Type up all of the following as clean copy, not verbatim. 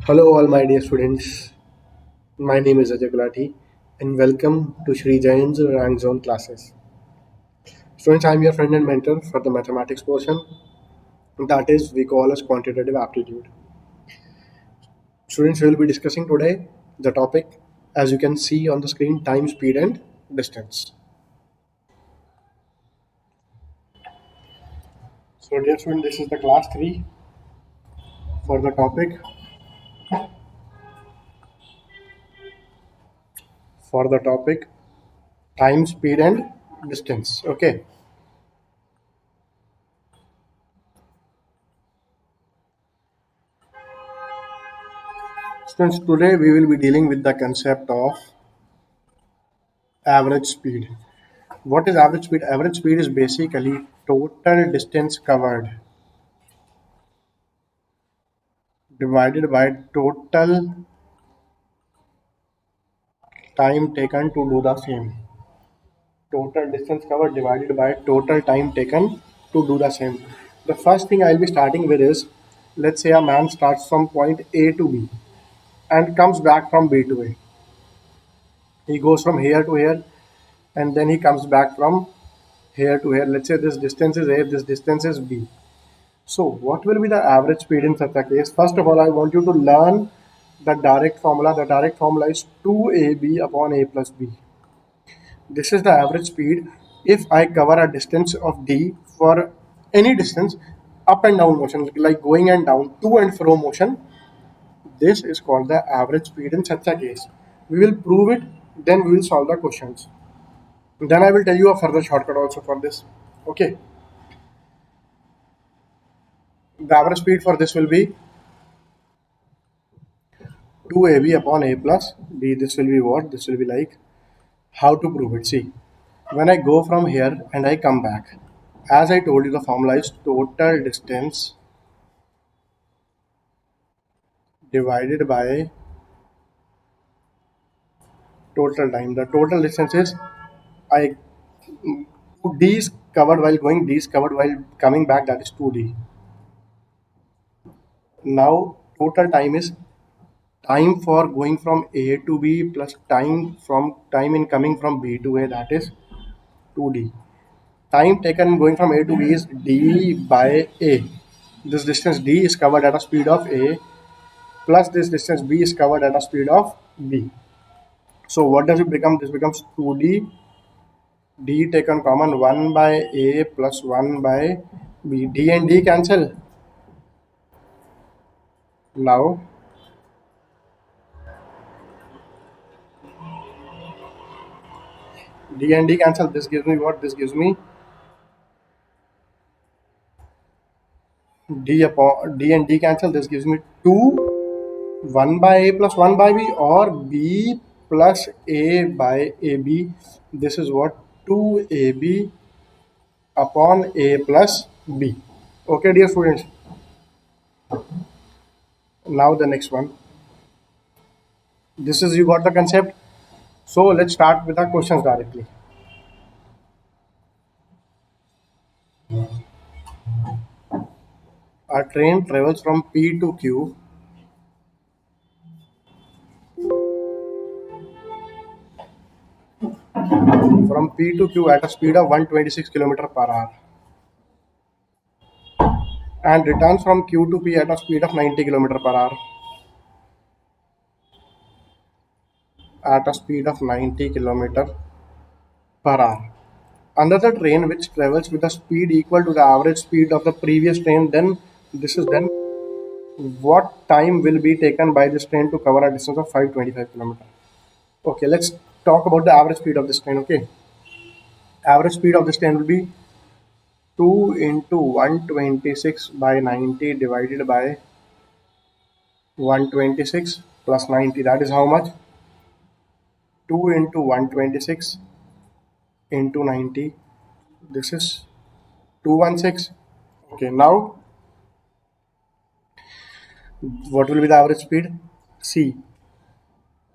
Hello, all my dear students. My name is Ajay Gulati, and welcome to Shri Jain's Rank Zone classes. Students, I am your friend and mentor for the mathematics portion. That is, we call as quantitative aptitude. Students, we will be discussing today the topic, as you can see on the screen, time, speed, and distance. So, dear student, this is the class 3 for the topic time, speed, and distance. Okay. Students, today we will be dealing with the concept of average speed. What is average speed? Average speed is basically total distance covered divided by total time taken to do the same. Total distance covered divided by total time taken to do the same. The first thing I'll be starting with is, let's say a man starts from point A to B and comes back from B to A. He goes from here to here and then he comes back from here to here. Let's say this distance is A, this distance is B. So what will be the average speed in such a case? First of all, I want you to learn the direct formula. The direct formula is 2ab upon a plus b. This is the average speed if I cover a distance of d for any distance, up and down motion, like going and down, to and fro motion. This is called the average speed in such a case. We will prove it, then we will solve the questions. Then I will tell you a further shortcut also for this. Okay. The average speed for this will be 2ab upon a plus b. This will be what? This will be like, how to prove it. See, when I go from here and I come back, as I told you, the formula is total distance divided by total time. The total distance is, I d is covered while going, d is covered while coming back, that is 2d. Now total time is time for going from a to b plus time in coming from b to a, that is 2d. Time taken going from A to B is d by A. This distance d is covered at a speed of A plus this distance b is covered at a speed of b. So what does it become? This becomes 2d, d taken common 1 by A plus 1 by b. D and d cancel. Now d and d cancel. This gives me what? This gives me d and d cancel. This gives me 2 1 by a plus 1 by b, or b plus a by ab. This is what? 2ab upon a plus b. Okay, dear students. Now the next one. This is, you got the concept. So let's start with the questions directly. A train travels from P to Q at a speed of 126 km per hour and returns from Q to P at a speed of 90 km per hour. At a speed of 90 km per hour. Another train which travels with a speed equal to the average speed of the previous train, then what time will be taken by this train to cover a distance of 525 km? Okay, let's talk about the average speed of this train. Okay, average speed of this train will be 2 into 126 by 90 divided by 126 plus 90. That is how much? 2 into 126 into 90. This is 216. Okay, now what will be the average speed? See,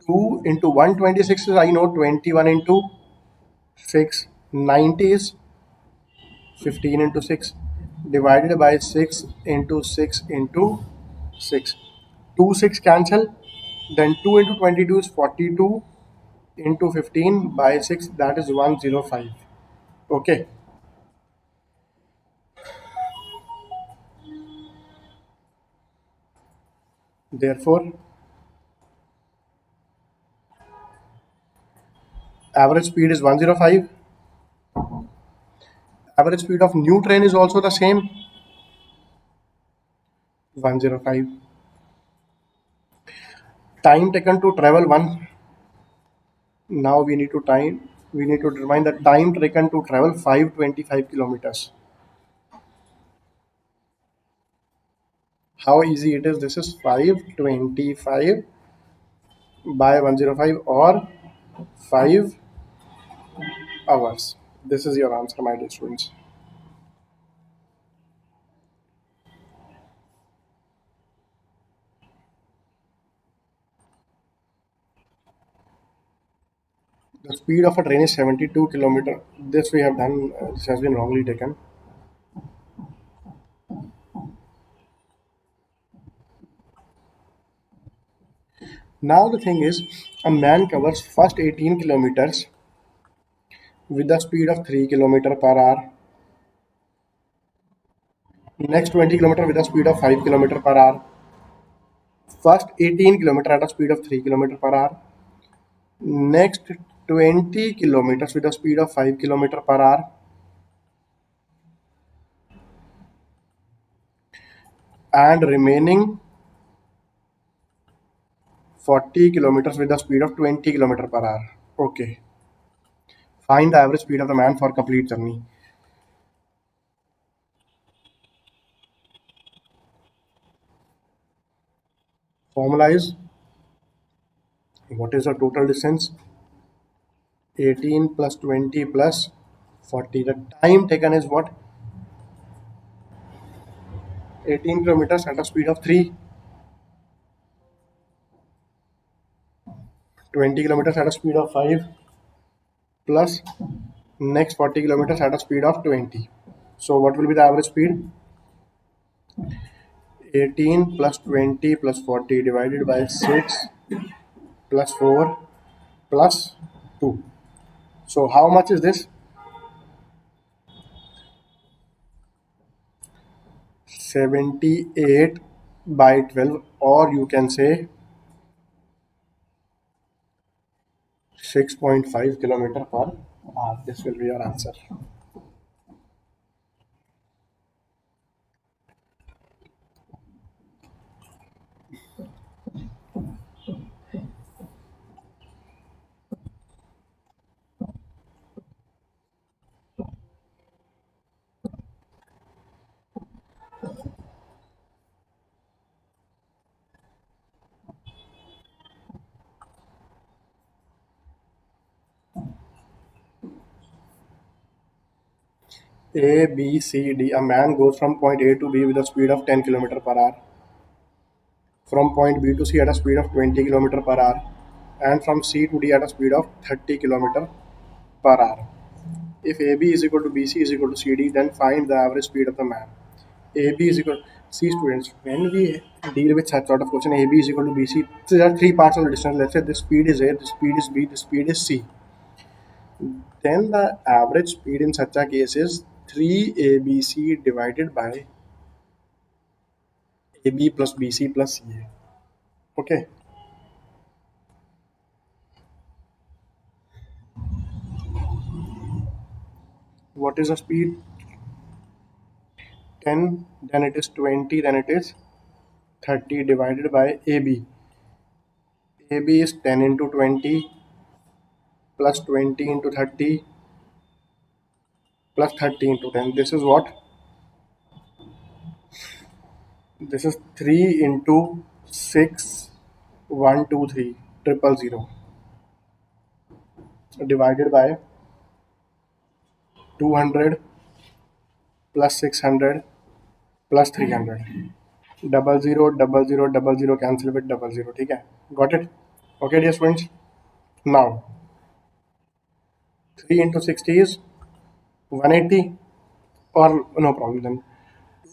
2 into 126 is, I know, 21 into 6. 90 is 15 into 6 divided by 6 into 6 into 6. 2 6 cancel, then 2 into 22 is 42 into 15 by 6, that is 105. Okay, therefore average speed is 105. Average speed of new train is also the same, 105. Time taken to travel one. Now we need to determine the time taken to travel 525 kilometers. How easy it is. This is 525 by 105 or 5 hours. This is your answer, my dear students. The speed of a train is 72 kilometer. This we have done. This has been wrongly taken. Now the thing is, a man covers first 18 kilometers with the speed of 3 kilometer per hour. Next 20 kilometer with a speed of 5 kilometer per hour. First 18 kilometer at a speed of 3 kilometer per hour. Next 20 kilometers with a speed of 5 kilometer per hour. And remaining 40 kilometers with the speed of 20 kilometer per hour. Okay. Find the average speed of the man for complete journey. Formula is, what is the total distance? 18 plus 20 plus 40. The time taken is what? 18 kilometers at a speed of 3. 20 kilometers at a speed of 5 plus next 40 kilometers at a speed of 20. So what will be the average speed? 18 plus 20 plus 40 divided by 6 plus 4 plus 2. So how much is this? 78 by 12, or you can say 6.5 kilometer per hour. This will be your answer. A, B, C, D. A man goes from point A to B with a speed of 10 kilometer per hour. From point B to C at a speed of 20 kilometer per hour. And from C to D at a speed of 30 kilometer per hour. If AB is equal to BC is equal to CD, then find the average speed of the man. AB is equal. See, students, when we deal with such sort of question, AB is equal to BC, there are three parts of the distance. Let's say this speed is A, this speed is B, this speed is C. Then the average speed in such a case is 3ABC divided by AB plus BC plus CA. Okay. What is the speed? 10, then it is 20, then it is 30 divided by AB. AB is 10 into 20 plus 20 into 30 plus 30 into 10. This is what? This is 3 into 6, 1, 2, 3, 000 divided by 200 plus 600 plus 300. 000000 cancel with 00. ठीक है? Got it? Okay, dear students. Now 3 into 60 is 180, or no problem then.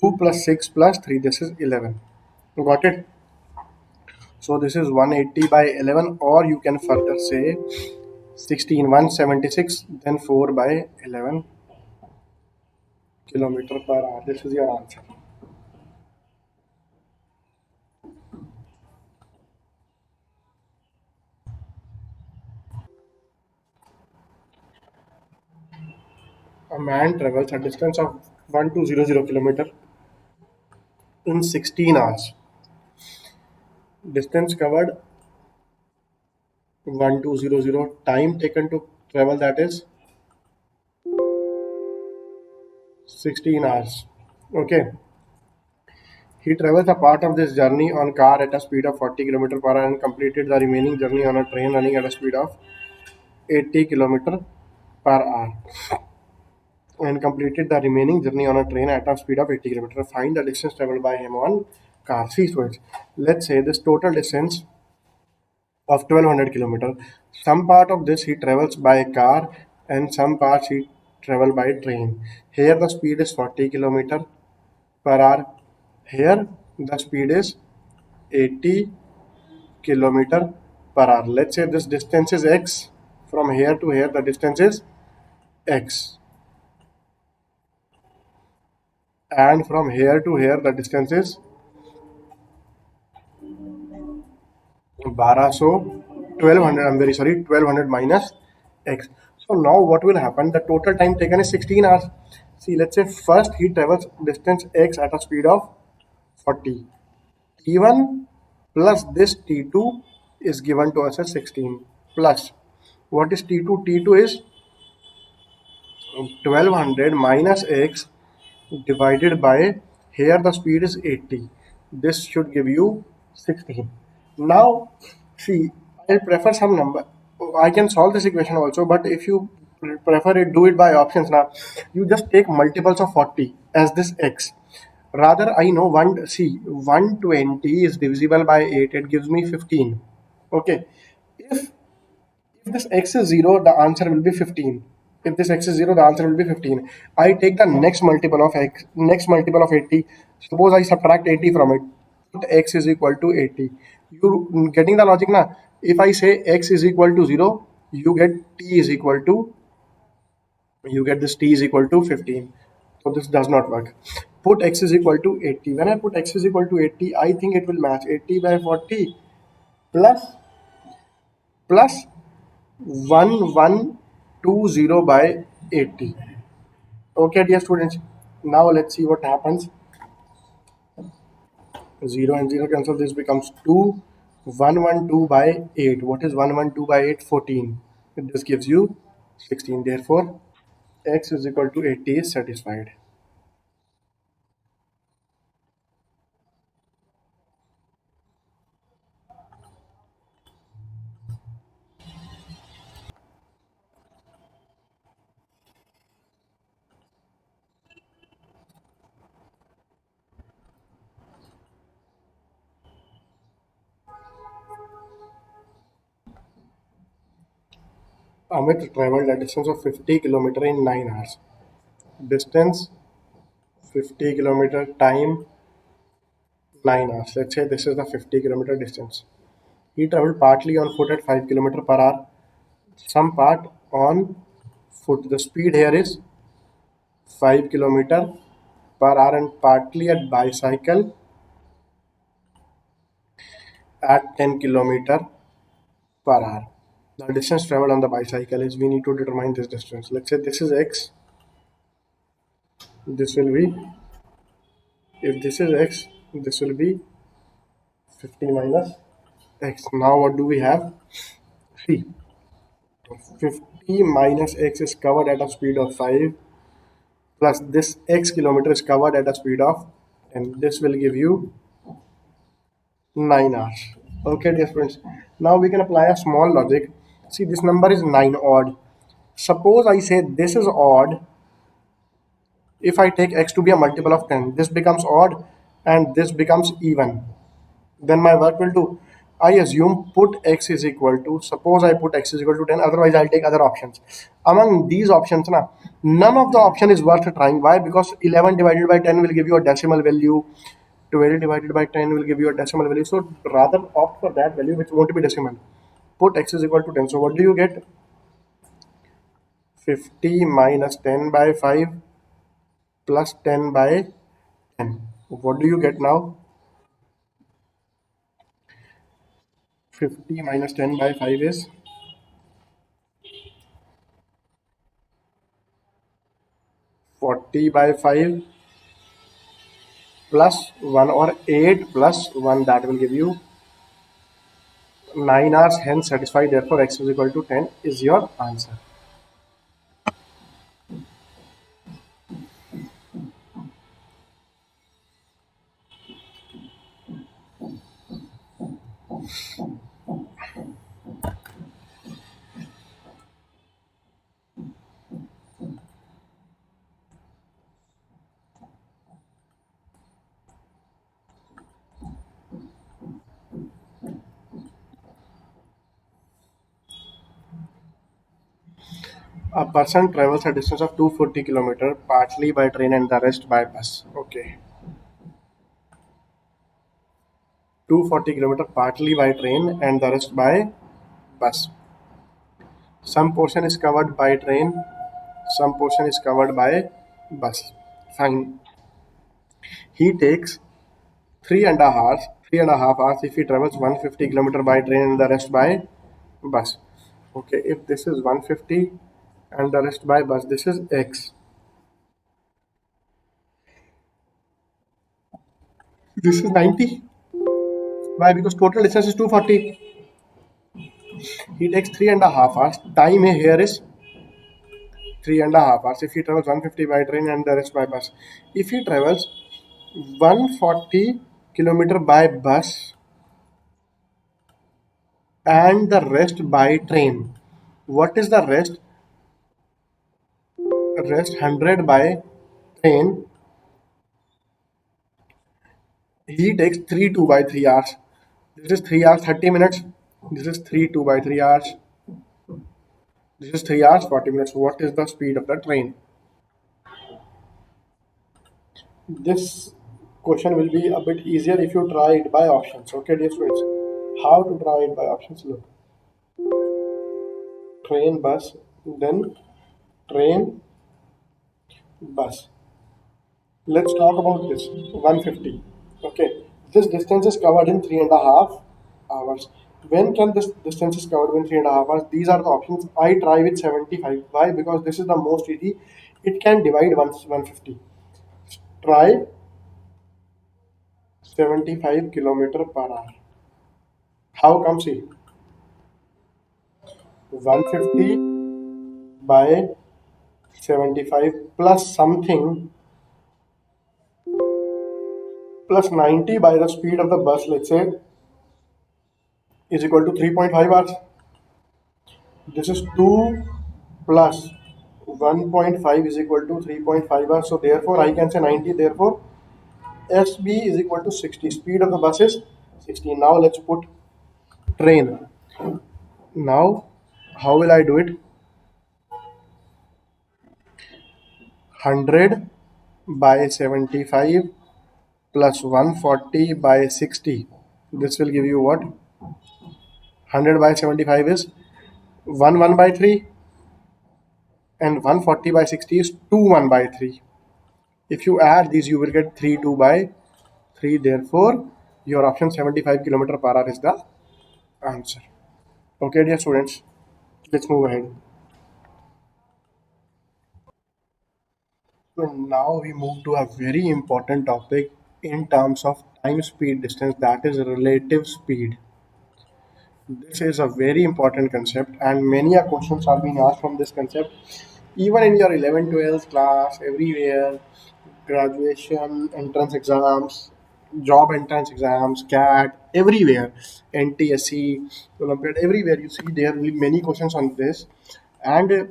2 plus 6 plus 3, this is 11. Got it? So this is 180 by 11, or you can further say 16, 176, then 4 by 11 kilometer per hour. This is your answer. A man travels a distance of 1200 kilometer in 16 hours. Distance covered 1200. Time taken to travel, that is 16 hours. Okay. He travels a part of this journey on car at a speed of 40 km per hour and completed the remaining journey on a train running at a speed of 80 km per hour. And completed the remaining journey on a train at a speed of 80 km. Find the distance traveled by him on car. See, so let's say this total distance of 1200 kilometer. Some part of this he travels by car and some parts he travel by train. Here the speed is 40 kilometer per hour. Here the speed is 80 kilometer per hour. Let's say this distance is x. From here to here the distance is x, and from here to here the distance is 1200. 1200, I'm very sorry, 1200 minus x. So now what will happen? The total time taken is 16 hours. See, let's say first he travels distance x at a speed of 40. T1 plus this T2 is given to us as 16, plus what is T2? T2 is 1200 minus x divided by, here the speed is 80. This should give you 16. Now, see, I'll prefer some number. I can solve this equation also, but if you prefer it, do it by options now. You just take multiples of 40 as this x. Rather, I know 120 is divisible by 8. It gives me 15. Okay. If this x is 0, the answer will be 15. If this x is 0, the answer will be 15. I take the next multiple of x, next multiple of 80. Suppose I subtract 80 from it. Put x is equal to 80. You getting the logic now? If I say x is equal to 0, you get t is equal to, you get this t is equal to 15. So this does not work. Put x is equal to 80. When I put x is equal to 80, I think it will match 80 by 40 plus plus 1120 by 80. Okay, dear students, now let's see what happens. 0 and 0 cancel, this becomes 2. 112 by 8. What is 112 by 8? 14. This gives you 16. Therefore, x is equal to 80 is satisfied. Amit traveled a distance of 50 km in 9 hours. Distance 50 km, time 9 hours. Let's say this is the 50 km distance. He traveled partly on foot at 5 km per hour, some part on foot. The speed here is 5 km per hour and partly at bicycle at 10 km per hour. The distance traveled on the bicycle is, we need to determine this distance. Let's say this is x, this will be, if this is x, this will be 50 minus x. Now what do we have? See, 50 minus x is covered at a speed of 5, plus this x kilometer is covered at a speed of 10. This will give you 9 hours. Okay, dear friends. Now we can apply a small logic. See, this number is 9 odd. Suppose I say this is odd. If I take x to be a multiple of 10, this becomes odd and this becomes even. Then my work will do. I assume put x is equal to, suppose I put x is equal to 10, otherwise I'll take other options. Among these options, none of the option is worth trying. Why? Because 11 divided by 10 will give you a decimal value. 12 divided by 10 will give you a decimal value. So rather opt for that value which won't be decimal. Put x is equal to 10. So what do you get? 50 minus 10 by 5 plus 10 by 10. What do you get now? 50 minus 10 by 5 is 40 by 5 plus 1, or 8 plus 1, that will give you 9 hours, hence satisfied. Therefore x is equal to 10 is your answer. A person travels a distance of 240 km partly by train and the rest by bus. Okay. 240 km partly by train and the rest by bus. Some portion is covered by train, some portion is covered by bus. Fine. He takes 3.5 hours if he travels 150 km by train and the rest by bus. Okay, if this is 150 and the rest by bus, this is x. This is 90. Why? Because total distance is 240. He takes 3.5 hours. Time here is 3.5 hours if he travels 150 by train and the rest by bus. If he travels 140 km by bus and the rest by train, what is the rest? Rest 100 by train. He takes 3 2 by 3 hours. This is 3 hours 30 minutes. This is 3 2 by 3 hours. This is 3 hours 40 minutes. What is the speed of the train? This question will be a bit easier if you try it by options. Okay, dear students. How to try it by options? Look. Train, bus, then train, bus. Let's talk about this. 150. Okay. This distance is covered in 3.5 hours. When can this distance is covered in 3.5 hours? These are the options. I try with 75. Why? Because this is the most easy. It can divide 150. Try 75 kilometer per hour. How come? See, 150 by 75 plus something plus 90 by the speed of the bus, let's say, is equal to 3.5 hours. This is 2 plus 1.5 is equal to 3.5 hours. So therefore I can say 90. Therefore SB is equal to 60. Speed of the bus is 60. Now let's put train. Now how will I do it? 100 by 75 plus 140 by 60. This will give you what? 100 by 75 is 1 by 3, and 140 by 60 is 2 by 3. If you add these, you will get 3 by 3. Therefore, your option 75 kilometer per hour is the answer. Okay, dear students, let's move ahead. So now we move to a very important topic in terms of time, speed, distance, that is relative speed. This is a very important concept, and many a questions are being asked from this concept. Even in your 11th, 12th class, everywhere, graduation entrance exams, job entrance exams, CAT, everywhere, NTSC, Olympiad, everywhere you see there will be many questions on this, and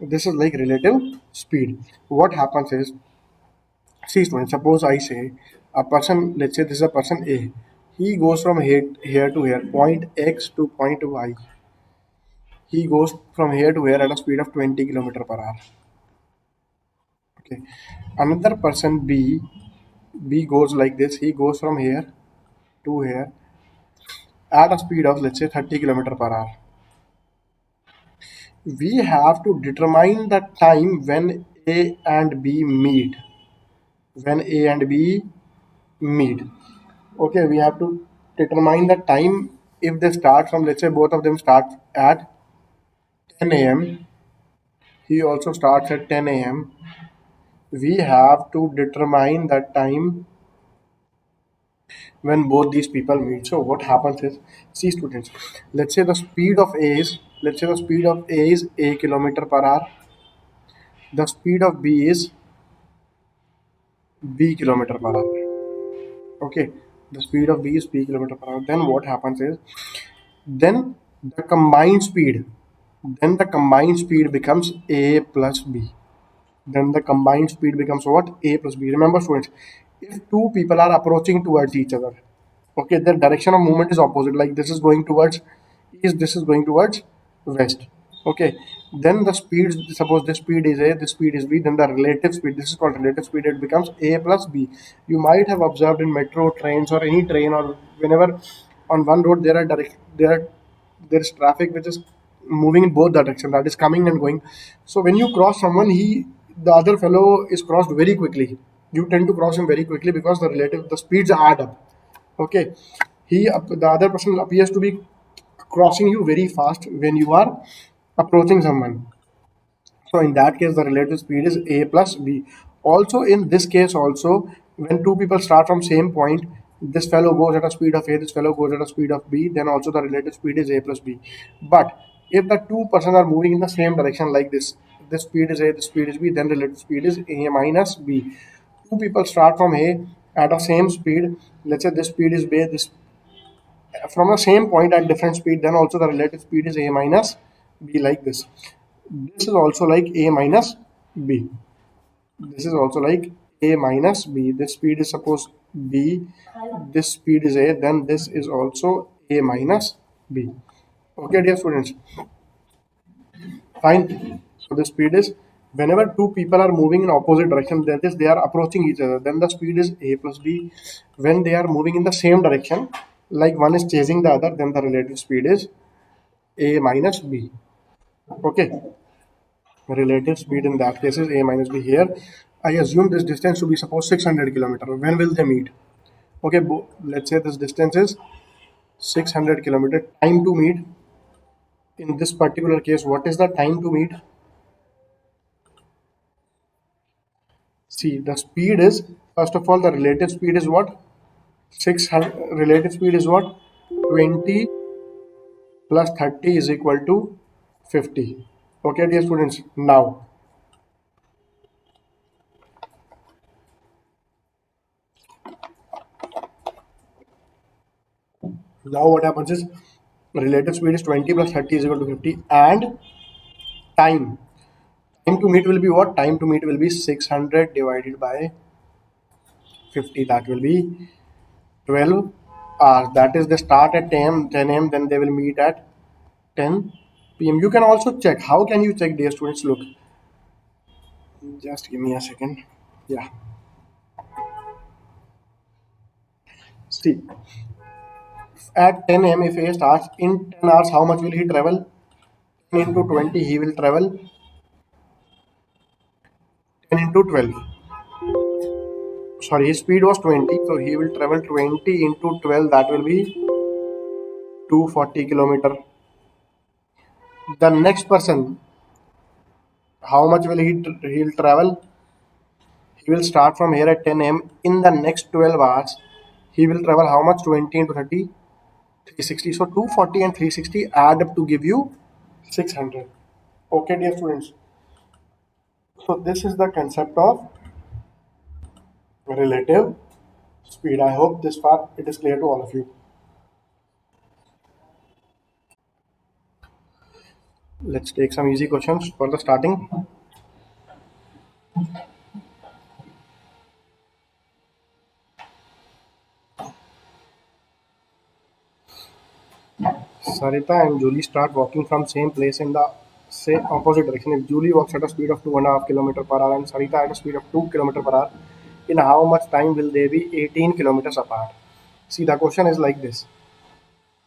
this is like relative speed. What happens is, see, students, suppose I say a person, let's say this is a person A, he goes from here to here, point X to point Y. He goes from here to here at a speed of 20 kilometer per hour. Okay. Another person B B goes like this. He goes from here to here at a speed of, let's say, 30 kilometer per hour. We have to determine the time when A and B meet. When A and B meet. Okay, we have to determine the time if they start from, let's say, both of them start at 10 a.m. He also starts at 10 a.m. We have to determine the time when both these people meet. So what happens is, see students, let's say the speed of A is, let's say the speed of A is A kilometer per hour. The speed of B is B kilometer per hour. Okay, the speed of B is B kilometer per hour. Then what happens is, then the combined speed, then the combined speed becomes A plus B. Then the combined speed becomes what? A plus B. Remember students, if two people are approaching towards each other, okay, their direction of movement is opposite, like this is going towards east, this is going towards west. Okay, then the speed, suppose this speed is A, this speed is B, then the relative speed, this is called relative speed, it becomes A plus B. You might have observed in metro trains or any train, or whenever on one road there are there's traffic which is moving in both direction, that is coming and going. So when you cross someone, the other fellow is crossed very quickly. You tend to cross him very quickly because the speeds add up. Okay, the other person appears to be crossing you very fast when you are approaching someone. So in that case, the relative speed is A plus B. Also in this case also, when two people start from same point, this fellow goes at a speed of A, this fellow goes at a speed of B, then also the relative speed is A plus B. But if the two persons are moving in the same direction like this speed is A, this speed is B, then relative speed is A minus B. Two people start from A at the same speed. Let's say this speed is B, this from the same point at different speed, then also the relative speed is A minus B, like this. This is also like A minus B. This is also like A minus B. This speed is suppose B, this speed is A, then this is also A minus B. Okay, dear students. Fine. So the speed is, whenever two people are moving in opposite direction, that is they are approaching each other, then the speed is A plus B. When they are moving in the same direction, like one is chasing the other, then the relative speed is A minus B. Okay. Relative speed in that case is A minus B. Here, I assume this distance to be suppose 600 kilometer. When will they meet? Okay, let's say this distance is 600 kilometer. Time to meet in this particular case, what is the time to meet? See, the speed is, first of all, the relative speed is what? 600. Relative speed is what? 20 plus 30 is equal to 50. Okay, dear students. Now what happens is, relative speed is 20 plus 30 is equal to 50, and time. Time to meet will be what? Time to meet will be 600 divided by 50. That will be 12 hours. That is, they start at 10 a.m. Then they will meet at 10 p.m. You can also check. How can you check, dear students? Look, just give me a second. Yeah. See, at 10 a.m. if A starts in 10 hours, how much will he travel? 10 into 20, he will travel 10 into 12. Sorry, his speed was 20, so he will travel 20 into 12. That will be 240 kilometer. The next person, how much will he'll travel? He will start from here at 10 a.m. In the next 12 hours, he will travel how much? 20 into 30, 360. So 240 and 360 add up to give you 600. Okay, dear students. So this is the concept of relative speed. I hope this far it is clear to all of you. Let's take some easy questions for the starting. Sarita and Julie start walking from same place in the same opposite direction. If Julie walks at a speed of 2.5 kilometer per hour and Sarita at a speed of 2 kilometer per hour, In how much time will they be 18 kilometers apart? See, the question is like this.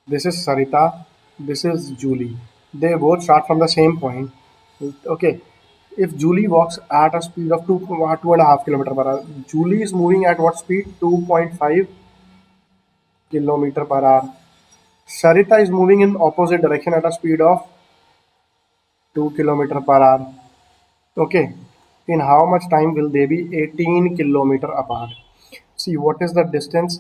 This is Sarita, this is Julie. They both start from the same point. Okay. If Julie walks at a speed of 2.5 kilometer per hour, Julie is moving at what speed? 2.5 kilometer per hour. Sarita is moving in opposite direction at a speed of 2 kilometer per hour. Okay. In how much time will they be 18 kilometer apart? See, what is the distance?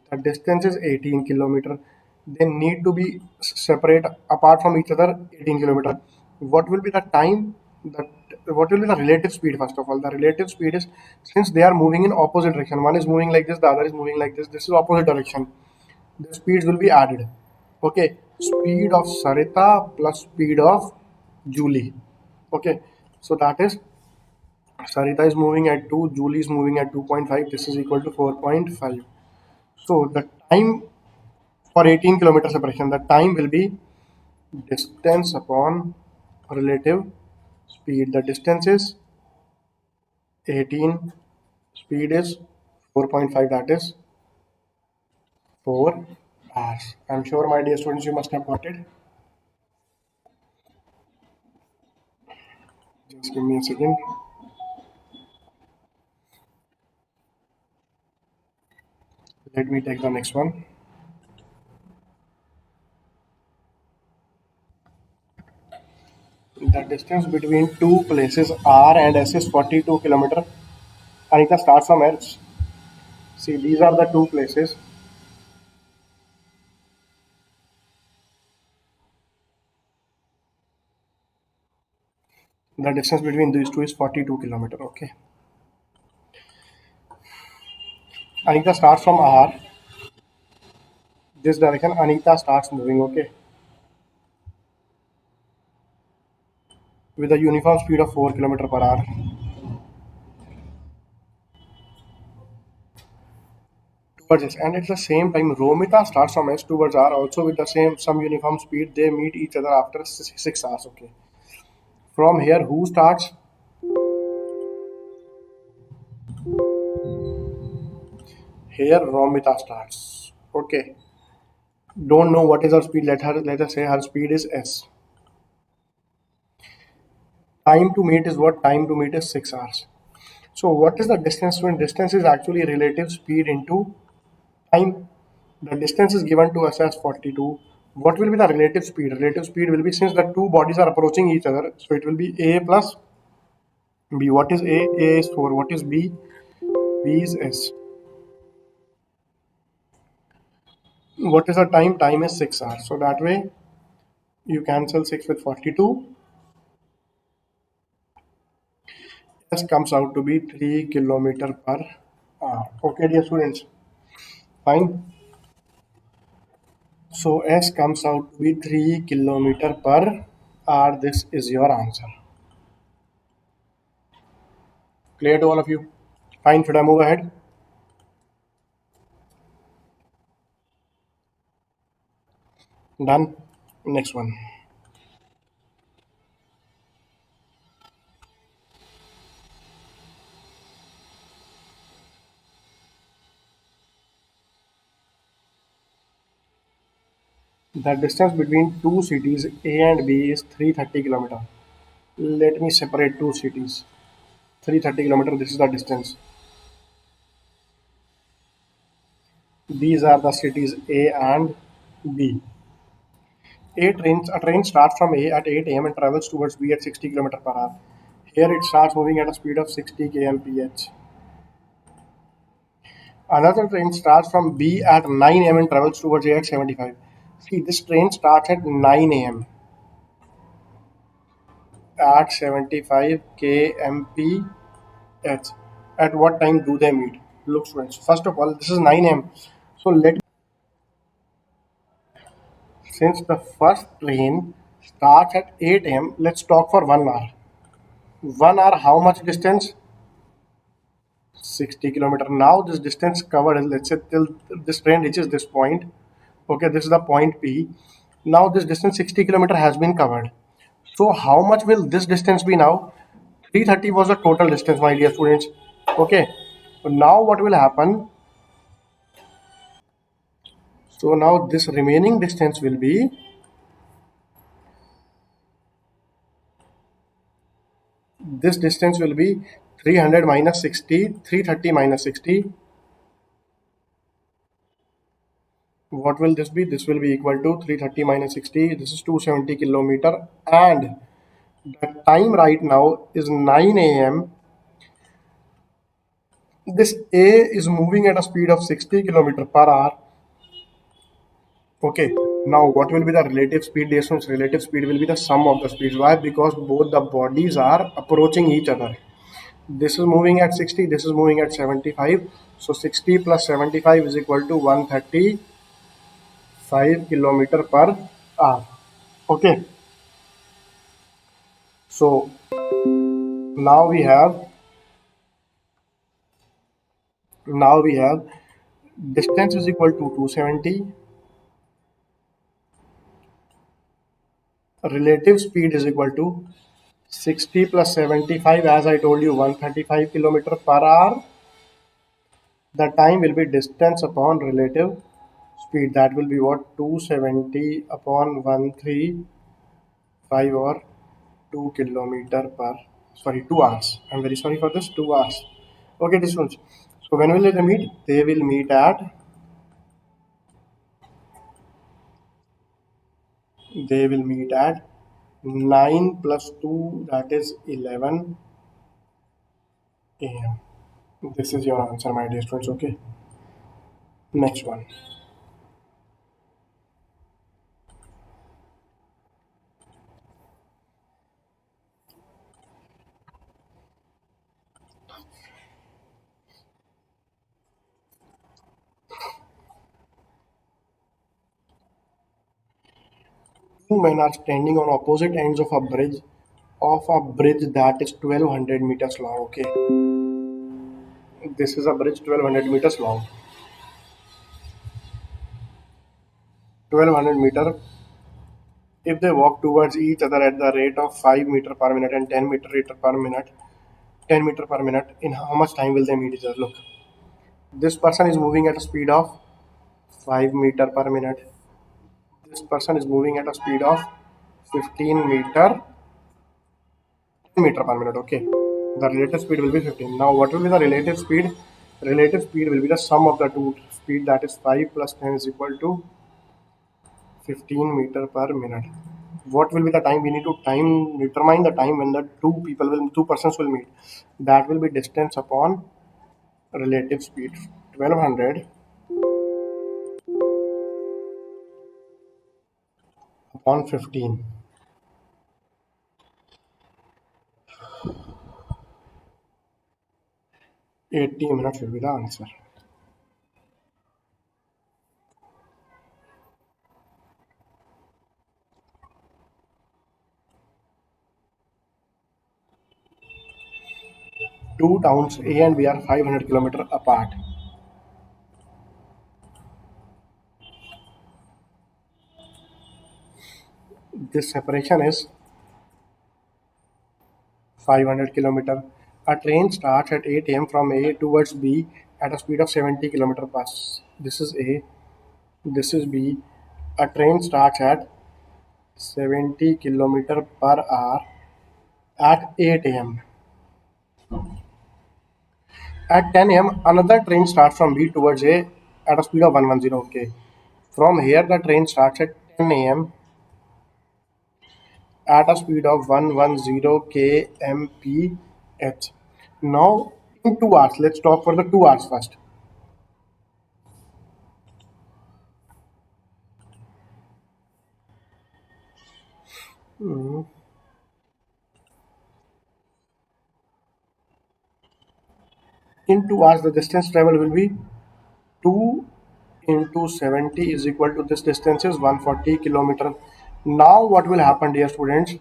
The distance is 18 kilometer. They need to be separate apart from each other 18 kilometer. What will be the time? That what will be the relative speed? First of all, the relative speed is, since they are moving in opposite direction. One is moving like this, the other is moving like this. This is opposite direction. The speeds will be added. Okay, speed of Sarita plus speed of Julie. Okay, so that is Sarita is moving at 2, Julie is moving at 2.5. This is equal to 4.5. So the time for 18 kilometer separation, the time will be distance upon relative speed. The distance is 18, speed is 4.5, that is 4 hours. I'm sure, my dear students, you must have got it. Just give me a second. Let me take the next one. The distance between two places R and S is 42 kilometer. Anita, start from S. See, these are the two places. The distance between these two is 42 kilometer. Okay. Anita starts from R. This direction, Anita starts moving. Okay. With a uniform speed of 4 kilometer per hour. Towards S. And at the same time, Romita starts from S towards R also with the same some uniform speed. They meet each other after 6 hours. Okay. From here, who starts? Here, Romita starts. Okay. Don't know what is her speed. Let us say her speed is S. Time to meet is what? Time to meet is 6 hours. So what is the distance when distance is actually relative speed into time? The distance is given to us as 42. What will be the relative speed? Relative speed will be, since the two bodies are approaching each other, so it will be A plus B. What is A? A is 4. What is B? B is S. What is the time? Time is 6 hours. So that way you cancel 6 with 42. S comes out to be 3 kilometer per hour. Okay, dear students. Fine. So S comes out to be 3 kilometer per hour. This is your answer. Clear to all of you? Fine. Should I move ahead? Done. Next one. The distance between two cities A and B is 330 kilometer. Let me separate two cities. 330 kilometer. This is the distance. These are the cities A and B. A train starts from A at 8 a.m. and travels towards B at 60 km per hour. Here it starts moving at a speed of 60 kmph. Another train starts from B at 9 a.m. and travels towards A at 75. See, this train starts at 9 a.m. at 75 kmph. At what time do they meet? Look, students. First of all, this is 9 a.m. So since the first train starts at 8 a.m., let's talk for 1 hour. 1 hour, how much distance? 60 kilometer. Now this distance covered, let's say till this train reaches this point. Okay, this is the point P. Now this distance 60 kilometer has been covered. So how much will this distance be now? 330 was the total distance, my dear students. Okay. Now what will happen? So now this remaining distance will be, this distance will be 300 minus 60, 330 minus 60. What will this be? This will be equal to 330 minus 60. This is 270 kilometer. And the time right now is 9 a.m. This A is moving at a speed of 60 kilometer per hour. Okay. Now what will be the relative speed? The relative speed will be the sum of the speeds. Why? Because both the bodies are approaching each other. This is moving at 60, this is moving at 75. So 60 plus 75 is equal to 135 kilometer per hour. Okay. So now we have now we have distance is equal to 270, relative speed is equal to 60 plus 75, as I told you, 135 kilometer per hour. The time will be distance upon relative speed. That will be what? 270 upon 135, or 2 kilometer per, sorry, 2 hours. I'm very sorry for this, 2 hours. Okay, this one. So when will they meet? They will meet at, they will meet at 9 plus 2, that is 11 a.m. This is your answer, my dear students. Okay, next one. Two men are standing on opposite ends of a bridge that is 1200 meters long. Okay, this is a bridge 1200 meters long. 1200 meter. If they walk towards each other at the rate of 5 meter per minute and 10 meter per minute, in how much time will they meet each other? Look, this person is moving at a speed of 5 meter per minute. This person is moving at a speed of 15 meter, 10 meter per minute. Okay, the relative speed will be 15. Now what will be the relative speed? Relative speed will be the sum of the two speed, that is 5 plus 10 is equal to 15 meter per minute. What will be the time? We need to time determine the time when the two persons will meet. That will be distance upon relative speed. 1200 upon 15. 80 minutes will be the answer. Two towns A and B are 500 kilometers apart. This separation is 500 kilometer. A train starts at 8 a.m. from A towards B at a speed of 70 kilometer per. This is A. This is B. A train starts at 70 kilometer per hour at 8 a.m. At 10 a.m., another train starts from B towards A at a speed of 110. Okay. From here, the train starts at 10 a.m. at a speed of 110 kmph. Now, in 2 hours, let's talk for the 2 hours first. In 2 hours, the distance travel will be 2 into 70 is equal to, this distance is 140 kilometer. Now, what will happen, dear students?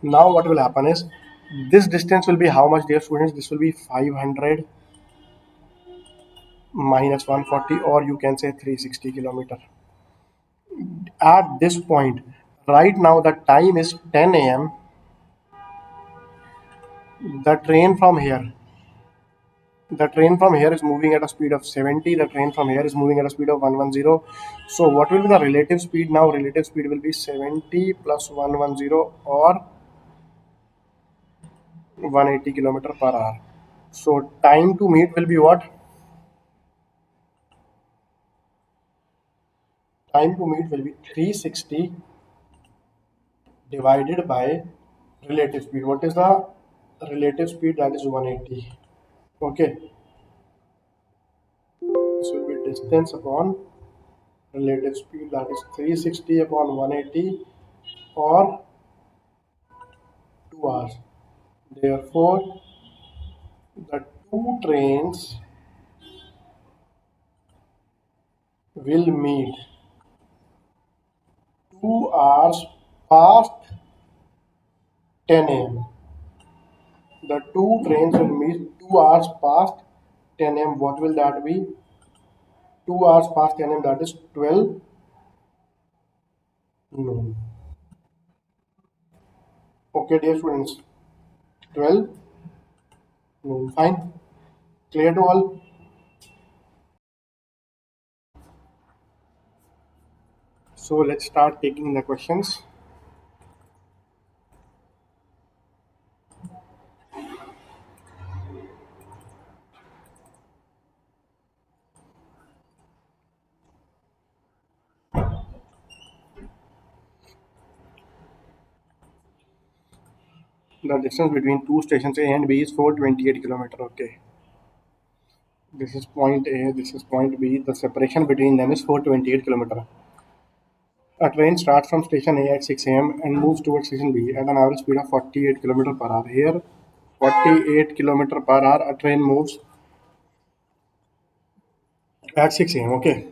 Now, what will happen is, this distance will be how much, dear students? This will be 500 minus 140, or you can say 360 kilometer. At this point, right now the time is 10 a.m. The train from here, the train from here is moving at a speed of 70. The train from here is moving at a speed of 110. So what will be the relative speed now? Relative speed will be 70 plus 110 or 180 kilometer per hour. So time to meet will be what? Time to meet will be 360 divided by relative speed. What is the relative speed? That is 180. Okay. This will be distance upon relative speed, that is 360 upon 180 or 2 hours. Therefore, the two trains will meet 2 hours past 10 a.m. The two trains will meet 2 hours past 10 a.m. What will that be? 2 hours past 10 a.m. That is 12 noon. Okay, dear students. 12 noon. Fine. Clear to all? So let's start taking the questions. The distance between two stations A and B is 428 kilometer. Okay. This is point A, this is point B. The separation between them is 428 kilometer. A train starts from station A at 6 a.m. and moves towards station B at an average speed of 48 kilometer per hour. Here, 48 kilometer per hour, a train moves at 6 a.m. Okay.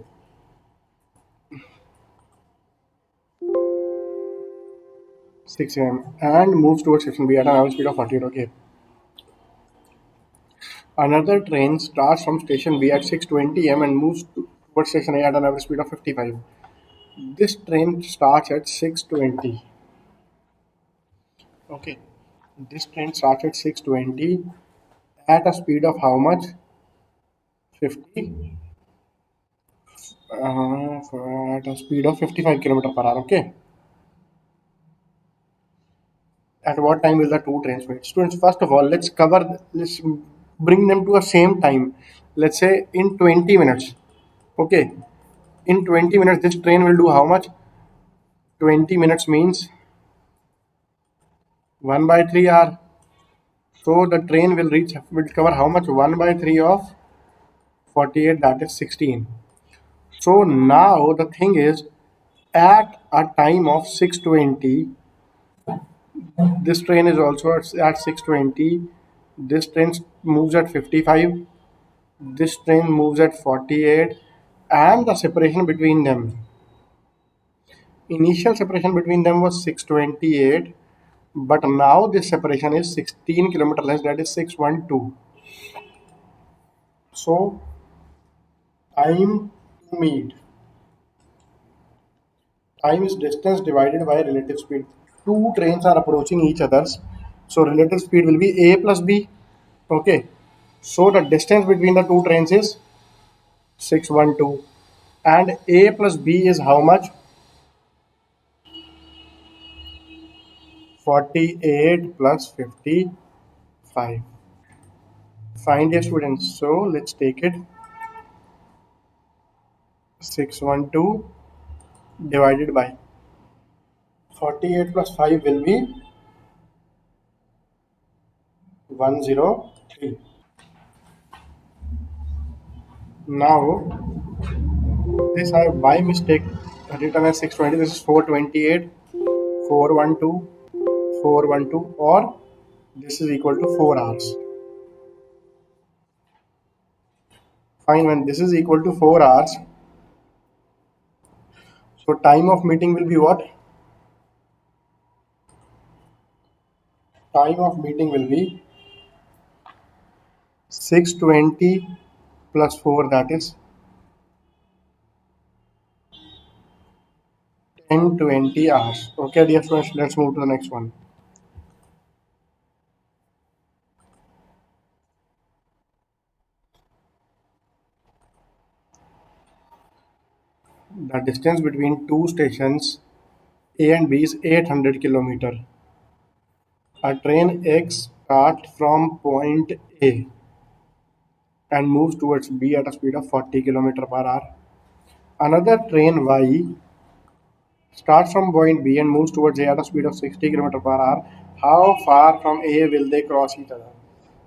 Six a.m. and moves towards station B at an average speed of 48. Okay. Another train starts from station B at 6:20 a.m. and moves towards station A at an average speed of 55. This train starts at 6:20. Okay. This train starts at 6:20 at a speed of how much? 50. At a speed of 55 kilometer per hour. Okay. At what time will the two trains meet? Students, first of all, let's bring them to a same time. Let's say in 20 minutes. Okay. In 20 minutes, this train will do how much? 20 minutes means 1 by 3 hour. So the train will cover how much? 1 by 3 of 48, that is 16. So now the thing is, at a time of 6:20, this train is also at 6:20. This train moves at 55. This train moves at 48. And the separation between them. Initial separation between them was 628. But now this separation is 16 kilometer less, that is 612. So time to meet. Time is distance divided by relative speed. Two trains are approaching each others. So relative speed will be A plus B. Okay. So the distance between the two trains is 612. And A plus B is how much? 48 plus 55. Find your students. So let's take it. 612 divided by 48 plus 5 will be 103. Now, this I have by mistake written as 620. This is 428, 412, 412, or this is equal to 4 hours. Fine, when this is equal to 4 hours, so time of meeting will be what? Time of meeting will be 620 plus 4, that is 1020 hours. Okay, dear friends, let's move to the next one. The distance between two stations A and B is 800 kilometer. A train X starts from point A and moves towards B at a speed of 40 kilometer per hour. Another train Y starts from point B and moves towards A at a speed of 60 kilometer per hour. How far from A will they cross each other?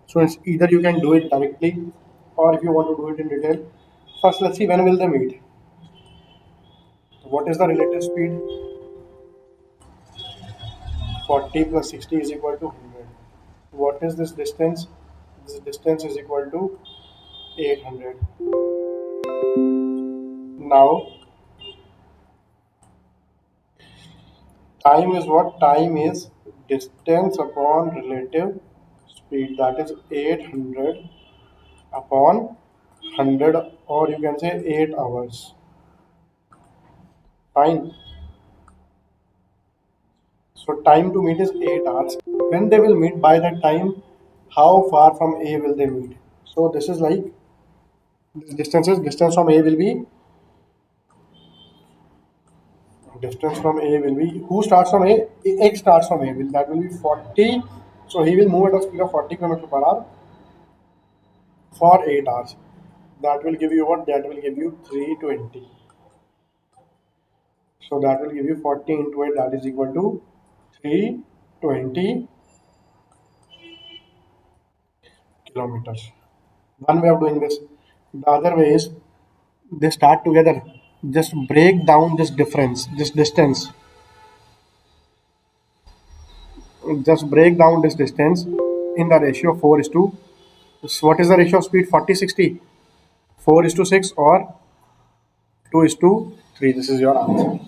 So it's either you can do it directly or if you want to do it in detail. First, let's see when will they meet. What is the relative speed? 40 plus 60 is equal to 100. What is this distance? This distance is equal to 800. Now, time is what? Time is distance upon relative speed. That is 800 upon 100, or you can say 8 hours. Fine. So time to meet is 8 hours. When they will meet, by that time, how far from A will they meet? So this is like this distance from A will be distance from A will be who starts from A? X starts from A. Will that will be 40. So he will move at a speed of 40 kilometer per hour for 8 hours. That will give you what? That will give you 320. So that will give you 40 into 8. That is equal to 320 kilometers. One way of doing this. The other way is they start together. Just break down this difference, this distance. Just break down this distance in the ratio 4 is to. So what is the ratio of speed? 40/60. 4 is to 6 or 2 is to 3. This is your answer.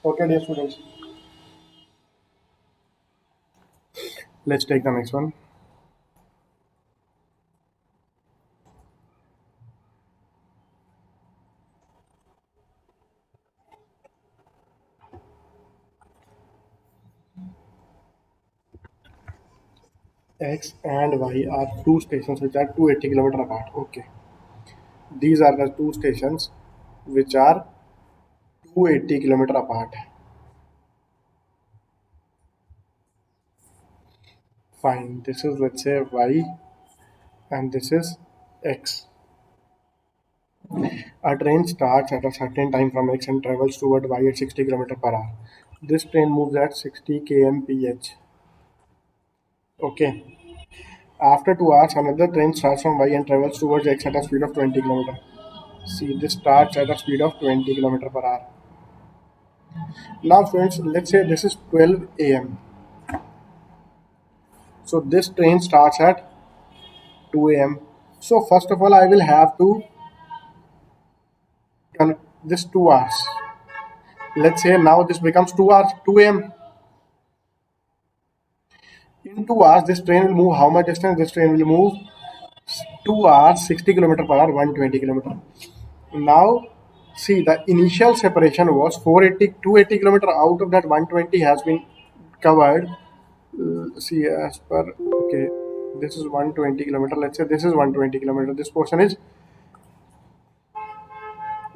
Okay, dear students. Let's take the next one. X and Y are two stations which are 280 kilometers apart. Okay. These are the two stations which are 280 kilometers apart. Fine. This is, let's say, Y and this is X. A train starts at a certain time from X and travels toward Y at 60 kilometers per hour. This train moves at 60 kmph. Okay. After 2 hours, another train starts from Y and travels towards X at a speed of 20 kilometers. See, this starts at a speed of 20 kilometers per hour. Now, friends, let's say this is 12 a.m. So this train starts at 2 a.m. So first of all, I will have to connect this 2 hours. Let's say now this becomes 2 hours, 2 a.m. In 2 hours, this train will move how much distance? This train will move 2 hours, 60 kilometers per hour, 120 kilometers. Now, see, the initial separation was 480, 280 kilometer. Out of that, 120 has been covered. See, as per, okay, this is 120 kilometer. Let's say this is 120 kilometer. This portion is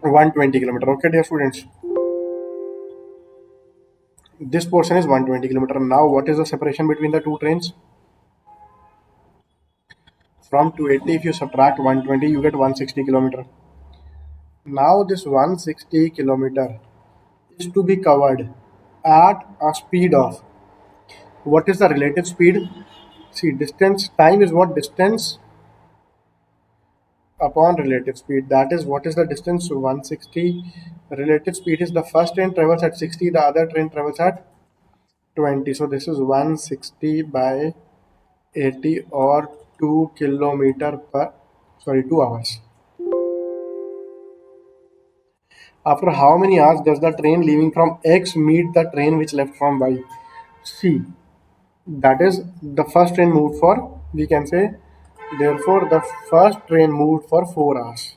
120 kilometer. Okay, dear students, this portion is 120 kilometer. Now, what is the separation between the two trains? From 280, if you subtract 120, you get 160 kilometer. Now, this 160 kilometer is to be covered at a speed of, what is the relative speed? See, distance, time is what? Distance upon relative speed. That is, what is the distance? 160. Relative speed is the first train travels at 60, the other train travels at 20. So this is 160 by 80 or 2 kilometer per, sorry, 2 hours. After how many hours does the train leaving from X meet the train which left from Y? C. That is, the first train moved for, we can say, therefore the first train moved for 4 hours.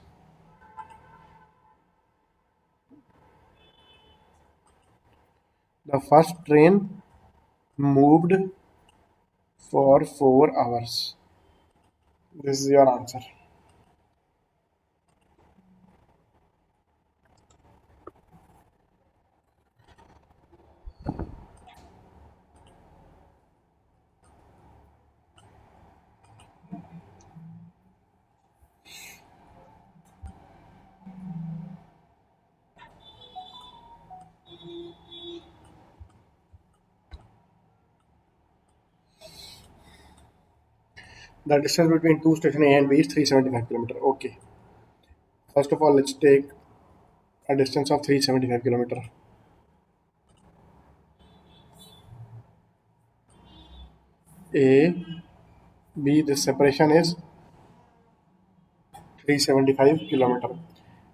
The first train moved for 4 hours. This is your answer. The distance between two station A and B is 375 kilometer. Okay. First of all, let's take a distance of 375 kilometer. A, B, this separation is 375 kilometer.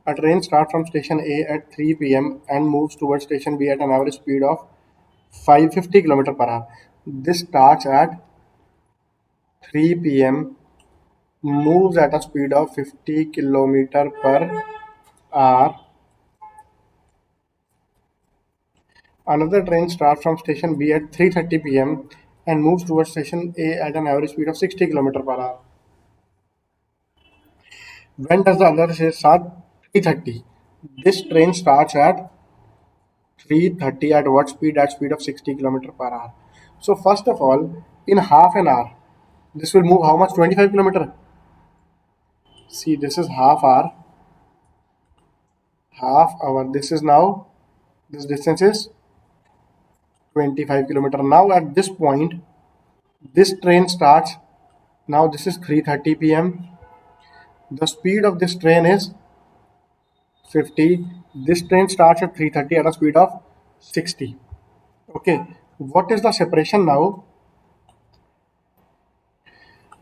A train starts from station A at 3 p.m. and moves towards station B at an average speed of 550 kilometer per hour. This starts at 3 p.m., moves at a speed of 50 kilometer per hour. Another train starts from station B at 3:30 p.m. and moves towards station A at an average speed of 60 kilometer per hour. When does the other train start? 3:30. This train starts at 3:30 at what speed? At speed of 60 kilometer per hour. So first of all, in half an hour, this will move how much? 25 kilometer. See, this is half hour. Half hour. This is now, this distance is 25 kilometer. Now at this point, this train starts. Now this is 3:30 p.m. The speed of this train is 50. This train starts at 3:30 at a speed of 60. Okay. What is the separation now?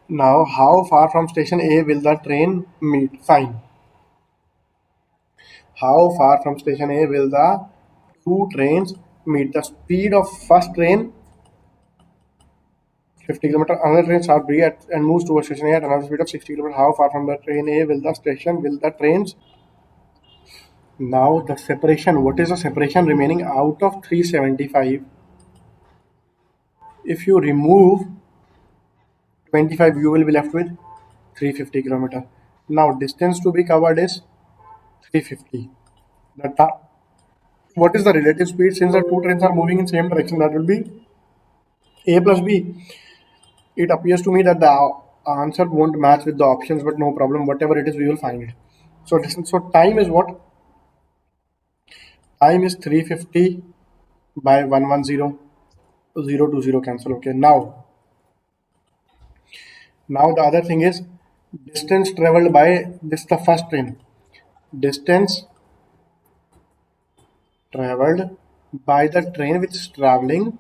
Now, how far from station A will the train meet? Fine. How far from station A will the two trains meet? The speed of first train 50 kilometer. Another train starts B at, and moves towards station A at another speed of 60 kilometer. How far from the train A will the station? Will the trains? Now the separation. What is the separation remaining out of 375? If you remove 25, you will be left with 350 kilometer. Now distance to be covered is 350. The what is the relative speed? Since the two trains are moving in same direction, that will be A plus B. It appears to me that the answer won't match with the options, but no problem. Whatever it is, we will find it. So distance. So time is what? Time is 350 by 110. 0 to 0 cancel. Okay. Now the other thing is distance traveled by this the first train. Distance traveled by the train which is traveling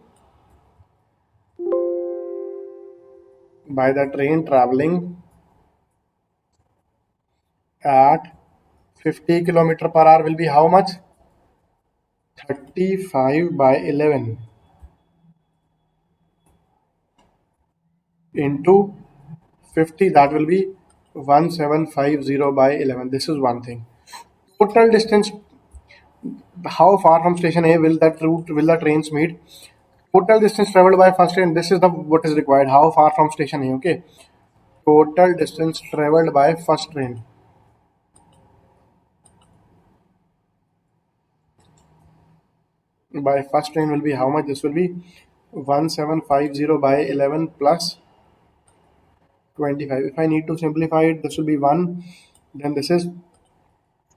at 50 kilometer per hour will be how much? 35 by 11 into 50, that will be 1750 by 11. This is one thing. Total distance, how far from station A will that route will the trains meet? Total distance traveled by first train, this is the what is required. How far from station A? Okay. Total distance traveled by first train. By first train will be how much? This will be 1750 by 11 plus 25. If I need to simplify it, this will be 1. Then this is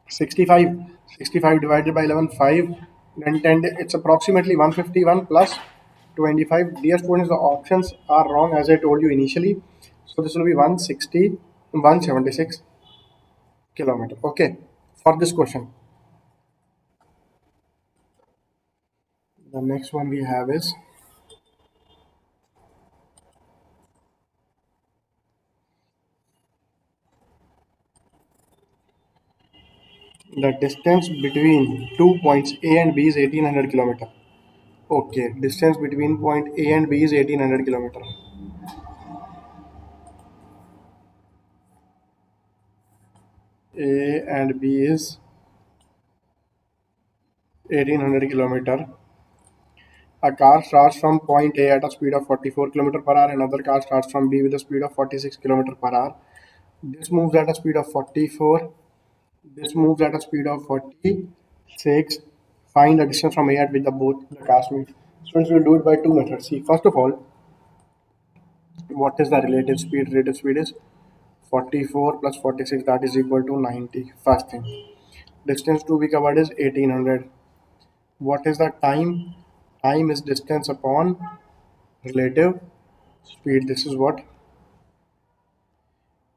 65. 65 divided by 11, 5. Then 10, it's approximately 151 plus 25. Dear students, the options are wrong as I told you initially. So this will be 160, 176 kilometer. Okay, for this question. The next one we have is the distance between two points A and B is 1800 kilometer. Okay, distance between point A and B is 1800 kilometer. A and B is 1800 kilometer. A car starts from point A at a speed of 44 km per hour. Another car starts from B with a speed of 46 km per hour. This moves at a speed of 44. This moves at a speed of 46. Find the distance from A at which the both the cars meet. Students will do it by two methods. See, first of all, what is the relative speed? Relative speed is 44 plus 46, that is equal to 90. First thing. Distance to be covered is 1800. What is the time? Time is distance upon relative speed. This is what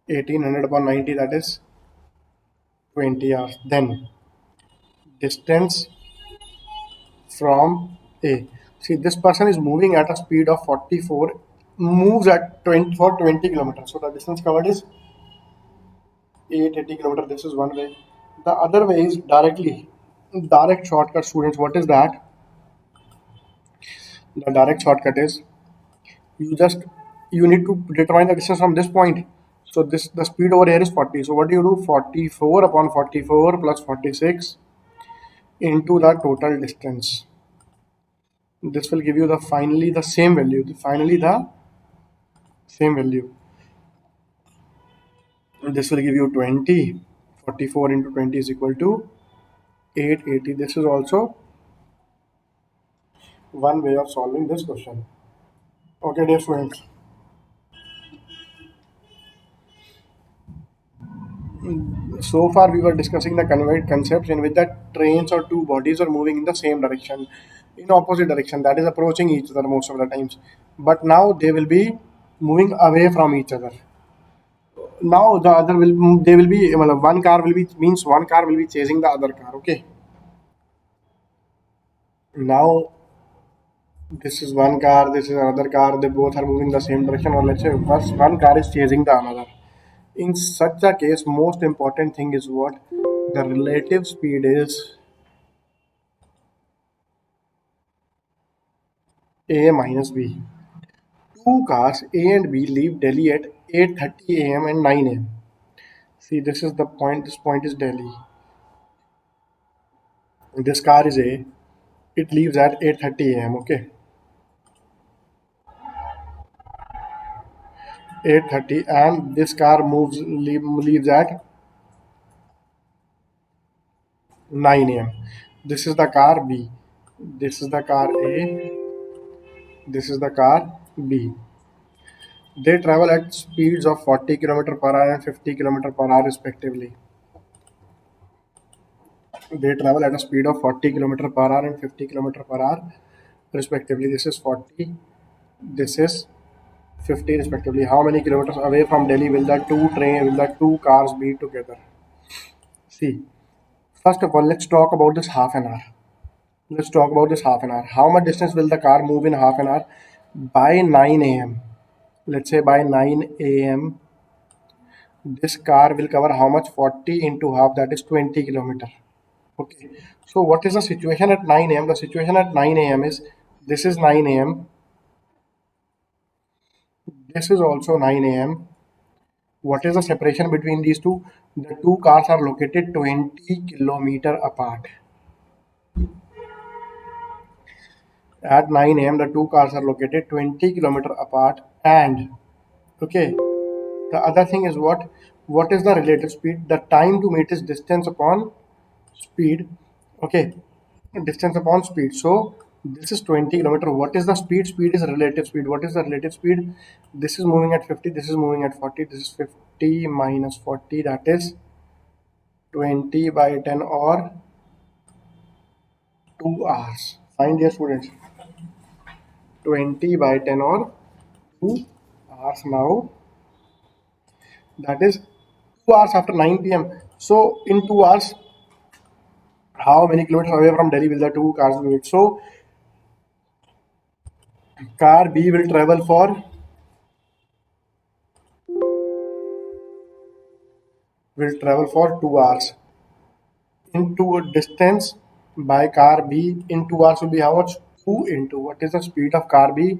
1800 upon 90, that is 20 hours. Then distance from A. See, this person is moving at a speed of 44, moves at 20 for 20 kilometers. So the distance covered is 880 kilometers. This is one way. The other way is direct shortcut, students. What is that? The direct shortcut is you just you need to determine the distance from this point. So this the speed over here is 40. So what do you do? 44 upon 44 plus 46 into the total distance. This will give you the finally the same value. Finally the same value. This will give you 20. 44 into 20 is equal to 880. This is also one way of solving this question. Okay, dear students. So far, we were discussing the conveyed concepts in which the trains or two bodies are moving in the same direction, in opposite direction, that is approaching each other most of the times. But now they will be moving away from each other. Now the other will they will be well, one car will be means one car will be chasing the other car. Okay. Now this is one car, this is another car. They both are moving the same direction, or let's say first one car is chasing the another. In such a case, most important thing is what the relative speed is A minus B. Two cars A and B leave Delhi at 8:30 a.m. and 9 a.m. See, this is the point. This point is Delhi. This car is A. It leaves at 8:30 a.m. Okay, 8:30, and this car leaves at 9 a.m. This is the car B. This is the car A. This is the car B. They travel at speeds of 40 km per hour and 50 km per hour respectively. They travel at a speed of 40 km per hour and 50 km per hour respectively. This is 40, this is 50 respectively. How many kilometers away from Delhi will the two cars be together? See, first of all, let's talk about this half an hour. Let's talk about this half an hour. How much distance will the car move in half an hour? By 9 a.m. Let's say by 9 a.m. this car will cover how much? 40 into half, that is 20 kilometer. Okay. So what is the situation at 9 a.m.? The situation at 9 a.m. is this is 9 a.m. This is also 9 a.m. What is the separation between these two? The two cars are located 20 kilometer apart. At 9 a.m. the two cars are located 20 kilometer apart, and okay, the other thing is what is the relative speed? The time to meet is distance upon speed. Okay, distance upon speed. So this is 20 kilometer. What is the speed? Speed is relative speed. What is the relative speed? This is moving at 50, this is moving at 40. This is 50 minus 40, that is 20 by 10, or 2 hours. Fine, dear students. 20 by 10 or 2 hours. Now that is 2 hours after 9 p.m. So in 2 hours, how many kilometers away from Delhi will the two cars meet? So car B will travel for 2 hours. Into a distance by car B in 2 hours will be how much? 2 into what is the speed of car B?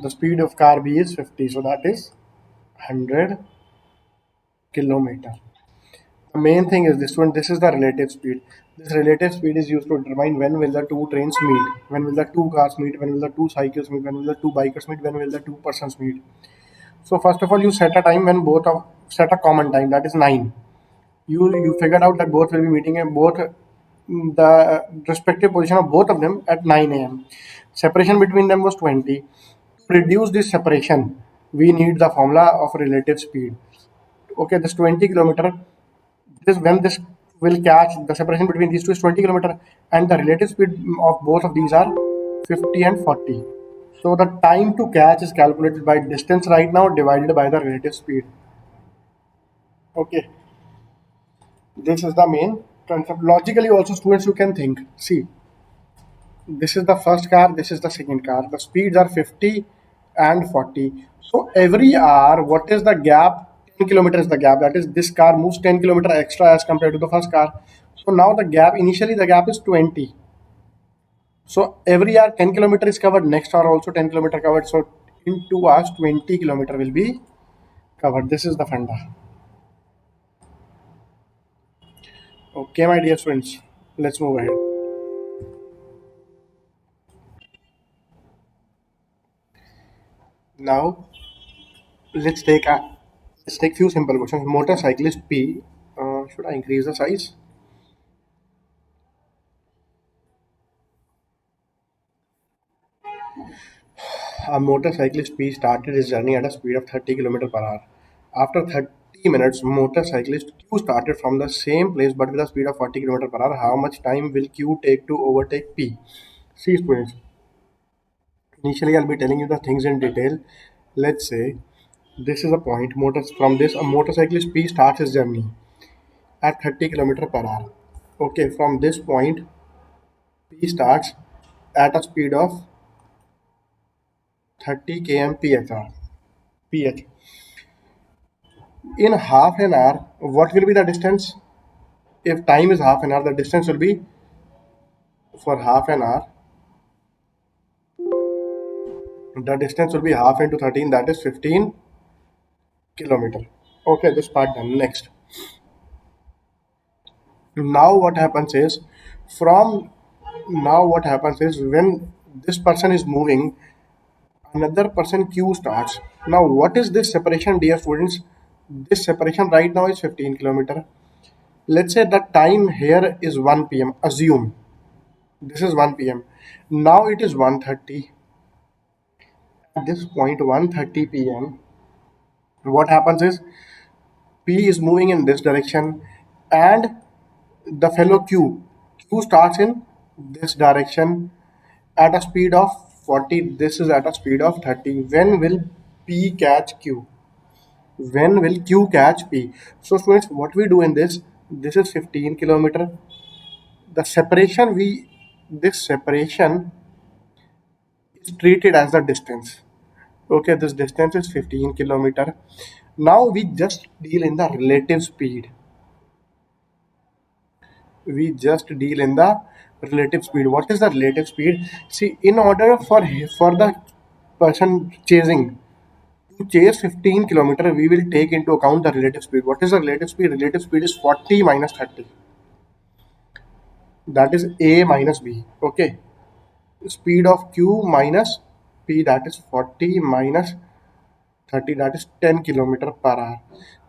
The speed of car B is 50, so that is 100 kilometer. The main thing is this one. This is the relative speed. This relative speed is used to determine when will the two trains meet, when will the two cars meet, when will the two cycles meet, when will the two bikers meet, when will the two persons meet. So first of all, you set a time when both of set a common time, that is 9. You figured out that both will be meeting at both the respective position of both of them at 9 a.m. Separation between them was 20. To reduce this separation, we need the formula of relative speed. Okay, this 20 kilometer, this when this will catch, the separation between these two is 20 kilometer, and the relative speed of both of these are 50 and 40. So the time to catch is calculated by distance right now divided by the relative speed. Okay, this is the main concept. Logically, also students, you can think. See, this is the first car, this is the second car. The speeds are 50 and 40. So every hour, what is the gap? 10 kilometers is the gap. That is, this car moves 10 kilometer extra as compared to the first car. So now the gap, initially the gap is 20. So every hour 10 kilometer is covered. Next hour also 10 kilometer covered. So in 2 hours 20 kilometer will be covered. This is the funda. Okay, my dear friends, let's move ahead. Now let's take few simple questions. Motorcyclist P. Should I increase the size? A motorcyclist P started his journey at a speed of 30 km per hour. After 30 minutes, motorcyclist Q started from the same place but with a speed of 40 km per hour. How much time will Q take to overtake P? See, students, initially I'll be telling you the things in detail. Let's say this is a point. From this, a motorcyclist P starts his journey at 30 km per hour. Okay, from this point, P starts at a speed of 30 km/h. PH. In half an hour, what will be the distance? If time is half an hour, the distance will be for half an hour. The distance will be half into 13, that is 15 kilometer. Okay, this part done. Next. Now what happens is from now what happens is when this person is moving, another person Q starts. Now what is this separation, dear students? This separation right now is 15 kilometer. Let's say the time here is 1 p.m. Assume this is 1 p.m. Now it is 1:30. At this point, 1:30 p.m., what happens is P is moving in this direction and the fellow Q starts in this direction at a speed of 40. This is at a speed of 30. When will P catch Q? When will Q catch P? So students, what we do in this is 15 kilometer. The separation this separation is treated as the distance. Okay, this distance is 15 kilometer. Now we just deal in the relative speed. We just deal in the relative speed. What is the relative speed? See, in order for the person chasing to chase 15 kilometer, we will take into account the relative speed. What is the relative speed? Relative speed is 40 minus 30. That is A minus B. Okay. Speed of Q minus P, that is 40 minus 30, that is 10 kilometer per hour.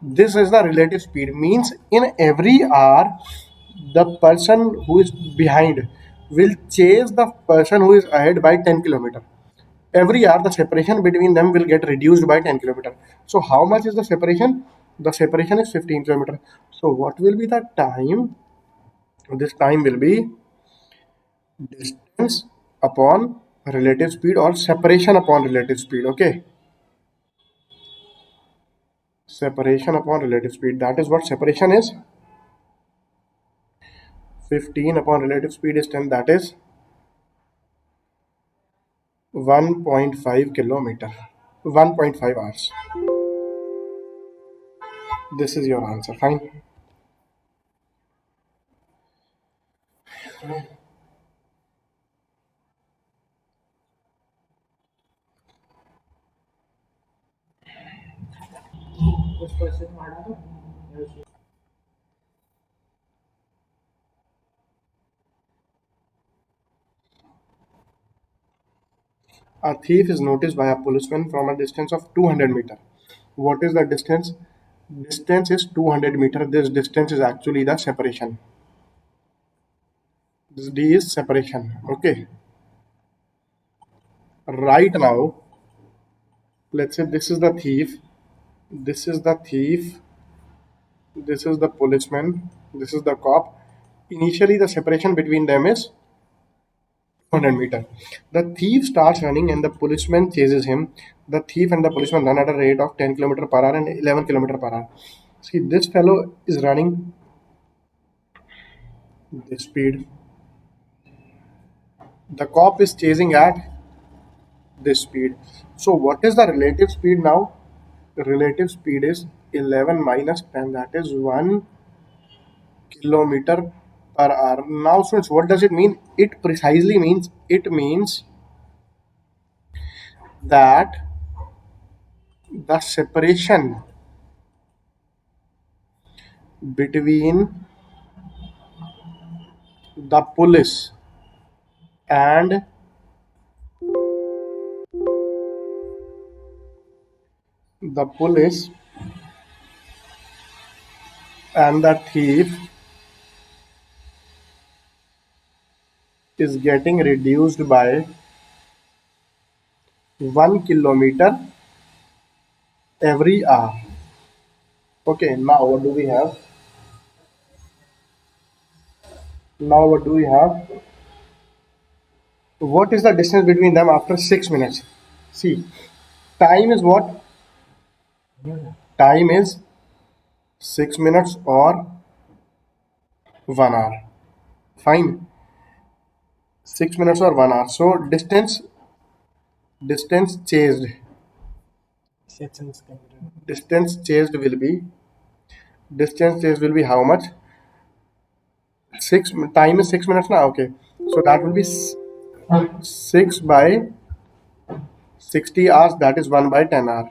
This is the relative speed, means in every hour the person who is behind will chase the person who is ahead by 10 kilometer. Every hour the separation between them will get reduced by 10 kilometer. So how much is the separation? The separation is 15 kilometer. So what will be the time? This time will be distance upon relative speed or separation upon relative speed. Okay, separation upon relative speed, that is what separation is. 15 upon relative speed is 10, that is 1.5 kilometer, 1.5 hours. This is your answer. Fine. A thief is noticed by a policeman from a distance of 200 meter. What is the distance? Distance is 200 meter. This distance is actually the separation. This D is separation. Okay, right now let's say this is the thief, this is the thief, this is the policeman, this is the cop. Initially the separation between them is 200 meter. The thief starts running and the policeman chases him. The thief and the policeman run at a rate of 10 km per hour and 11 km per hour. See, this fellow is running this speed. The cop is chasing at this speed. So, what is the relative speed now? The relative speed is 11 minus 10, that is 1 kilometer per hour. Now, students, what does it mean? It precisely means that the separation between the police and the police and the thief is getting reduced by 1 kilometer every hour. Okay, now what do we have? Now what do we have? What is the distance between them after 6 minutes? See, time is what? Time is 6 minutes or 1 hour. Fine. 6 minutes or 1 hour. So distance chased. Distance chased will be how much? Six time is 6 minutes now. Okay. So that will be 6 by 60 hours. That is 1 by 10 hour.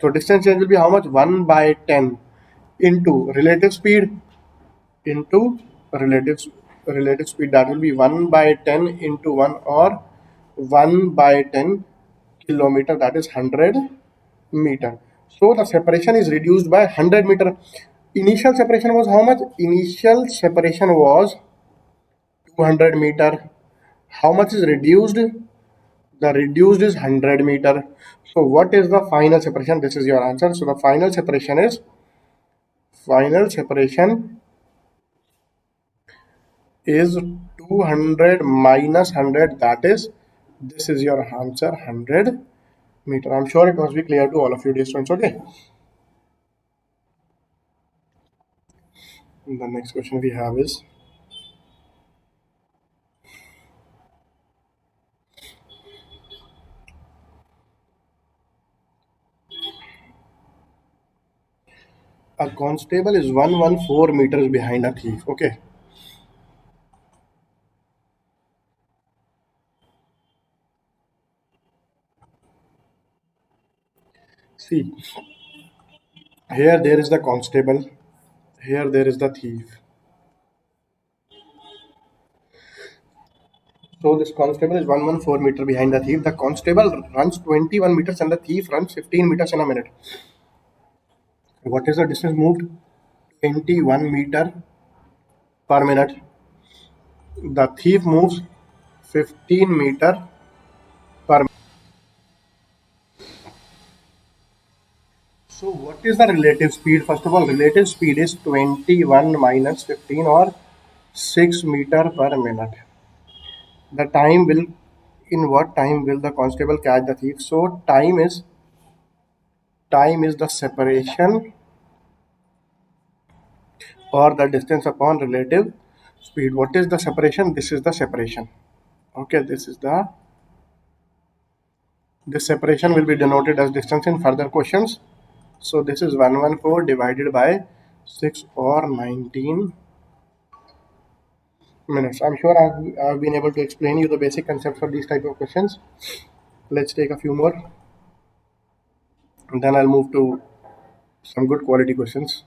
So distance change will be how much? 1 by 10 into relative speed into relative relative speed, that will be 1 by 10 into 1 or 1 by 10 kilometer, that is 100 meter. So the separation is reduced by 100 meter. Initial separation was how much? Initial separation was 200 meter. How much is reduced? The reduced is 100 meter. So what is the final separation? This is your answer. So the final separation is is 200 minus 100, that is, this is your answer, 100 meter. I'm sure it must be clear to all of you, dear students. Okay, the next question we have is, a constable is 114 meters behind a thief. Okay, see, here there is the constable, here there is the thief. So this constable is 114 meter behind the thief. The constable runs 21 meters and the thief runs 15 meters in a minute. What is the distance moved? 21 meter per minute. The thief moves 15 meter per minute. So what is the relative speed? First of all, relative speed is 21 minus 15 or 6 meter per minute. The time will, in what time will the constable catch the thief? So time is the separation or the distance upon relative speed. What is the separation? This is the separation. Okay, this separation will be denoted as distance in further questions. So this is 114 divided by 6 or 19 minutes. I'm sure I've been able to explain you the basic concept for these type of questions. Let's take a few more, and then I'll move to some good quality questions.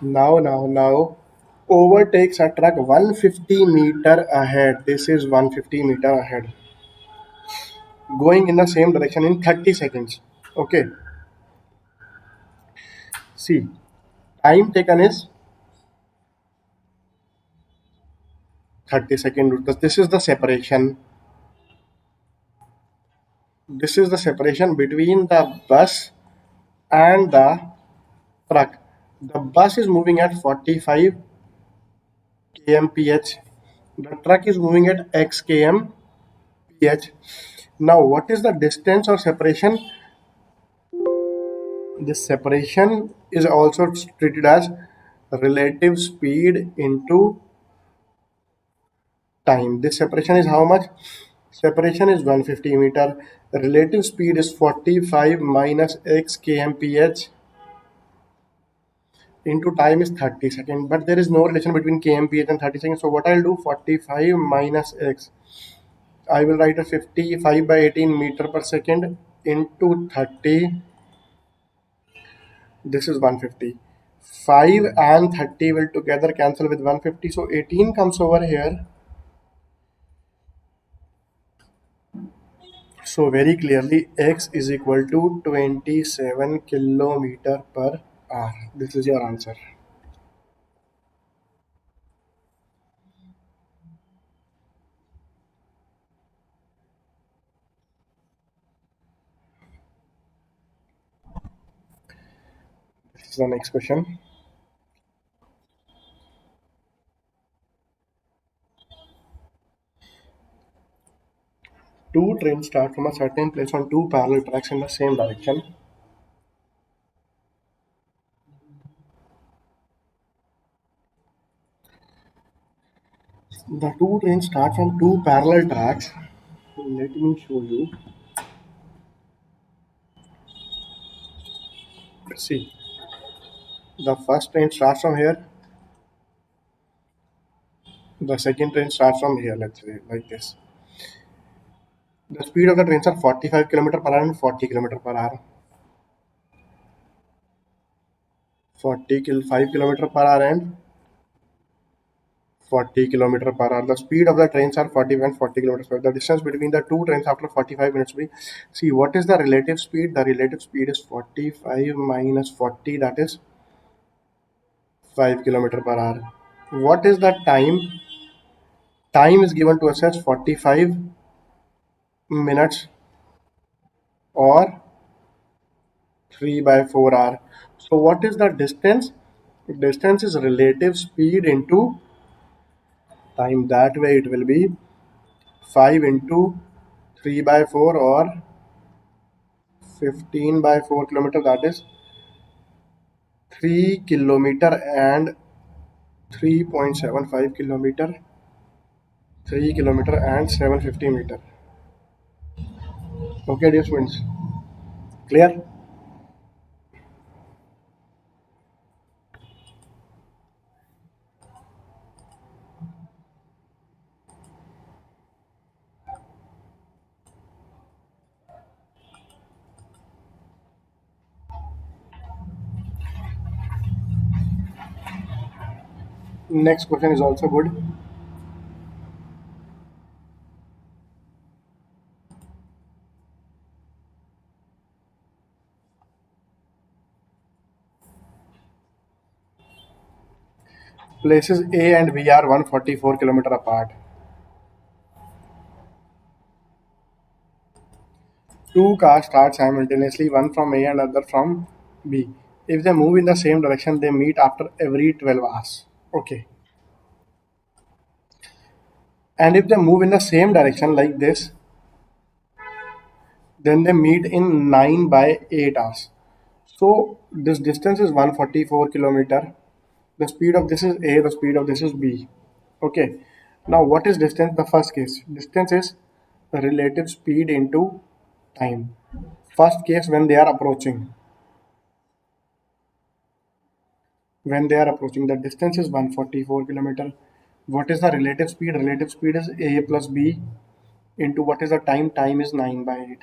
Now, overtakes a truck 150 meter ahead. This is 150 meter ahead, going in the same direction in 30 seconds. Okay, See, time taken is 30 seconds. This is the separation. This is the separation between the bus and the truck. The bus is moving at 45 kmph. The truck is moving at x kmph. Now, what is the distance or separation? This separation is also treated as relative speed into time. This separation is how much? Separation is 150 meter. Relative speed is 45 minus x kmph into time is 30 seconds. But there is no relation between kmph and 30 seconds. So what I'll do, 45 minus x. I will write a 55 by 18 meter per second into 30. This is 150. 5 and 30 will together cancel with 150. So 18 comes over here. So very clearly x is equal to 27 kilometer per hour. This is your answer. This is the next question. Two trains start from a certain place on two parallel tracks in the same direction. The two trains start from two parallel tracks. Let me show you. See, the first train starts from here. The second train starts from here. Let's say like this. The speed of the trains are 45 kilometer per hour and 40 kilometer per hour. 5 kilometer per hour and 40 kilometer per hour. The speed of the trains are 40 and 40 kilometers per hour. The distance between the two trains after 45 minutes will be. See, what is the relative speed? The relative speed is 45 minus 40, that is 5 kilometer per hour. What is the time? Time is given to us as 45 minutes or 3 by 4 hour. So what is the distance? Distance is relative speed into time. That way it will be 5 into 3 by 4 or 15 by 4 kilometer, that is 3 kilometer and 3.75 kilometer, 3 kilometer and 750 meter. Okay, dear students, clear? Next question is also good. Places A and B are 144 kilometer apart. Two cars start simultaneously, one from A and other from B. If they move in the same direction, they meet after every 12 hours. Okay. And if they move in the same direction like this, then they meet in 9 by 8 hours. So this distance is 144 kilometer. The speed of this is A, the speed of this is B. Okay. Now what is distance? The first case. Distance is the relative speed into time. First case, when they are approaching. When they are approaching, the distance is 144 kilometer. What is the relative speed? Relative speed is A plus B into what is the time? Time is 9 by 8.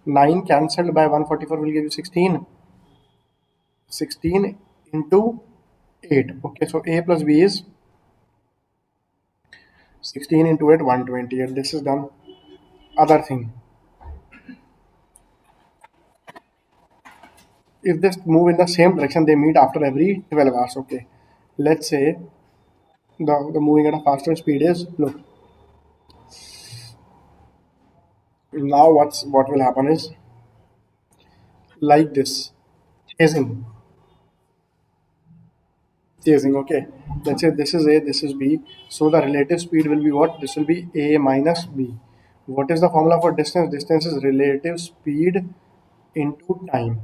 9 cancelled by 144 will give you 16. 16 into 8. Okay, so A plus B is 16 into 8, 120. And this is done. Other thing. If they move in the same direction, they meet after every 12 hours. Okay. Let's say the moving at a faster speed is, look, now what will happen is like this, chasing. Chasing, okay. Let's say this is A, this is B. So the relative speed will be what? This will be A minus B. What is the formula for distance? Distance is relative speed into time.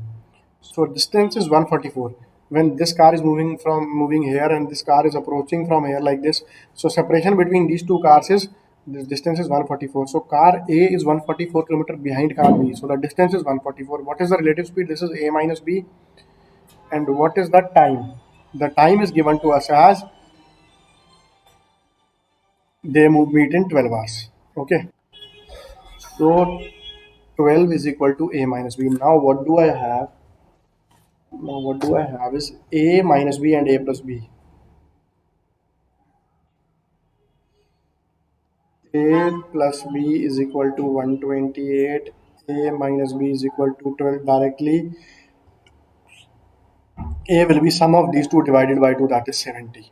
So distance is 144. When this car is moving here and this car is approaching from here like this, so separation between these two cars is, this distance is 144. So car A is 144 kilometer behind car B. So the distance is 144. What is the relative speed? This is A minus B. And what is the time? The time is given to us as they meet in 12 hours. Okay. So 12 is equal to A minus B. Now what do I have? Now what do I have is A minus B and A plus B. A plus B is equal to 128. A minus B is equal to 12 directly. A will be sum of these two divided by 2, that is 70.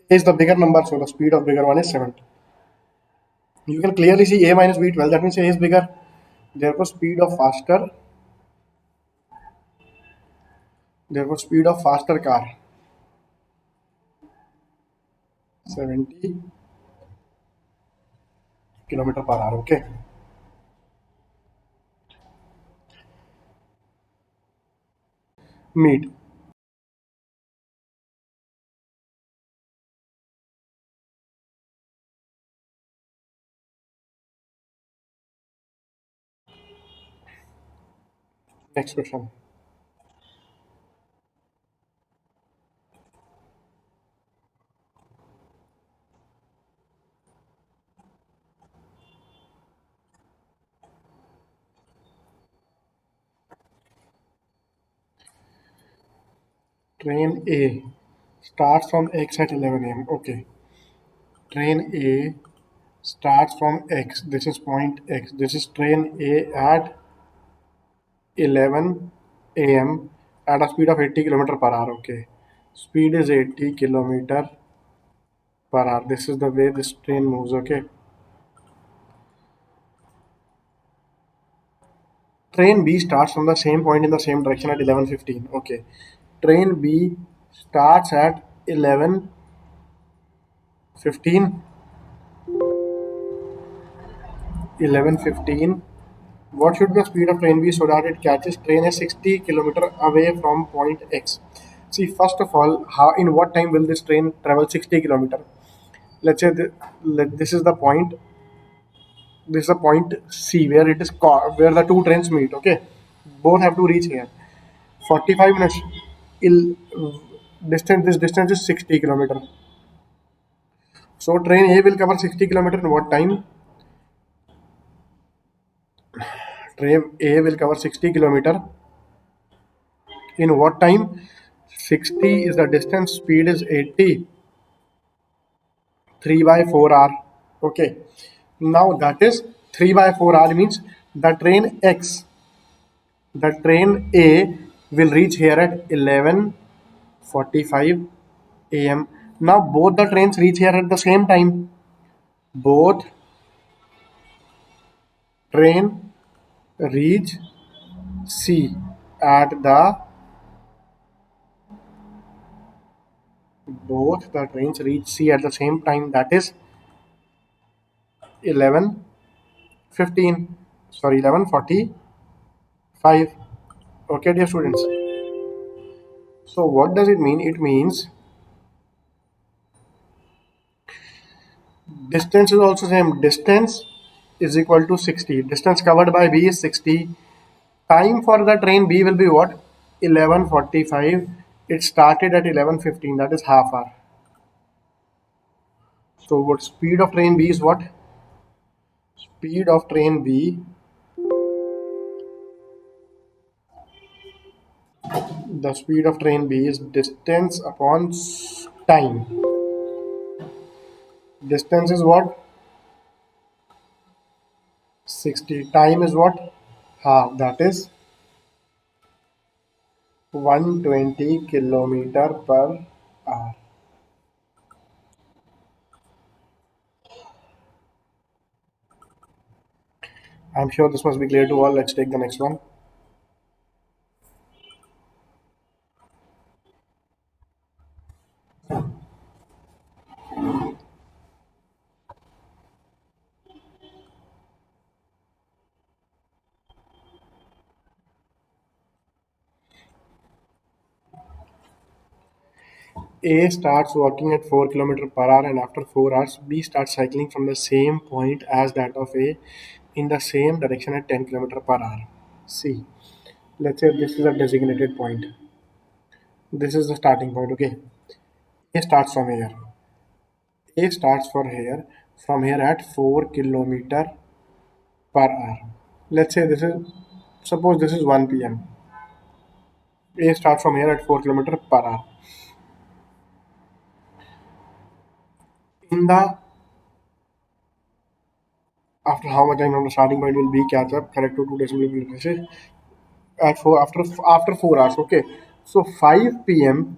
A is the bigger number, so the speed of bigger one is 70. You can clearly see A minus B 12, that means A is bigger. Therefore speed of faster car 70 kilometer per hour. Okay. Meet. Next question. Train A starts from X at 11 a.m. Okay. Train A starts from X. This is point X. This is train A at 11 a.m. at a speed of 80 kilometer per hour. Okay. Speed is 80 kilometer per hour. This is the way this train moves. Okay. Train B starts from the same point in the same direction at 11:15. Okay. Train B starts at 11:15. 11:15. What should the speed of train be so that it catches train is 60 kilometer away from point X? See, first of all, how in what time will this train travel 60 kilometer? Let's say this is the point. This is the point C where it is where the two trains meet. Okay, both have to reach here. 45 minutes. Il, distance. This distance is 60 kilometer. So train A will cover 60 kilometer in what time? Train A will cover 60 kilometer in what time? 60 is the distance, speed is 80, 3 by 4 hour. Okay. Now that is 3 by 4 hour means the train A will reach here at 11:45 a.m. Now both the trains reach here at the same time. Both train reach C at the both the trains reach C at the same time, that is 11:15. Sorry, 11:45. Okay, dear students. So what does it mean? It means distance is also same. Distance is equal to 60. Distance covered by B is 60. Time for the train B will be what? 11:45. It started at 11:15. That is half hour. So what speed of train B is what? Speed of train B. The speed of train B is distance upon time. Distance is what? 60. Time is what? Half. That is 120 kilometer per hour. I'm sure this must be clear to all. Let's take the next one. A starts walking at 4 km per hour, and after 4 hours, B starts cycling from the same point as that of A in the same direction at 10 km per hour. C. Let's say this is a designated point. This is the starting point, okay? A starts from here. A starts from here at 4 km per hour. Let's say suppose this is 1 p.m. A starts from here at 4 km per hour. In the After how much time from the starting point will B catch up, correct to 2 decimal places at 4 hours. Okay, so 5 p.m.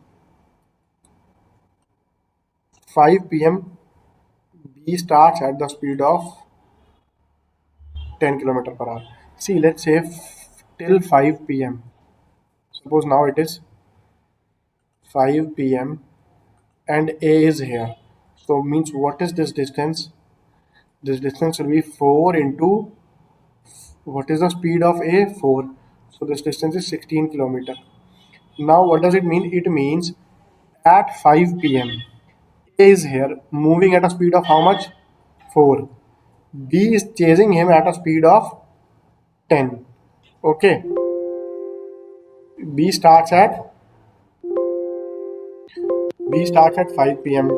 B starts at the speed of 10 km per hour. See, let's say till 5 p.m. Suppose now it is 5 p.m. and A is here. So means what is this distance? This distance will be 4 into what is the speed of A? 4. So this distance is 16 kilometer. Now what does it mean? It means at 5 p.m. A is here moving at a speed of how much? 4. B is chasing him at a speed of 10. Okay. B starts at B starts at 5 p.m.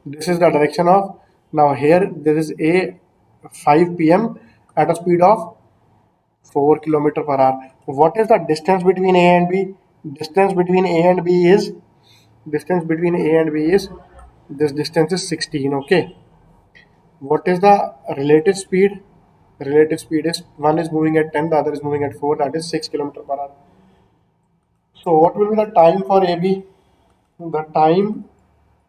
This is the direction of now here there is a 5 p.m. at a speed of 4 km per hour. What is the distance between A and B? Distance between A and B is distance between A and B is this distance is 16. Okay. What is the relative speed? Relative speed is one is moving at 10, the other is moving at 4, that is 6 km per hour. So what will be the time for AB? The time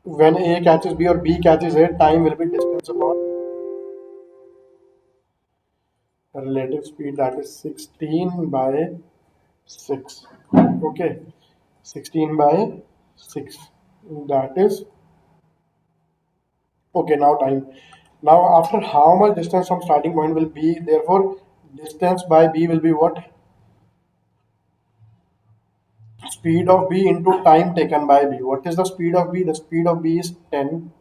when A catches B or B catches A, time will be distance upon relative speed, that is 16 by 6. Okay, 16 by 6. That is okay. Now time. Now after how much distance from starting point will be? Therefore, distance by B will be what? Speed of B into time taken by B. What is the speed of B? The speed of B is 10.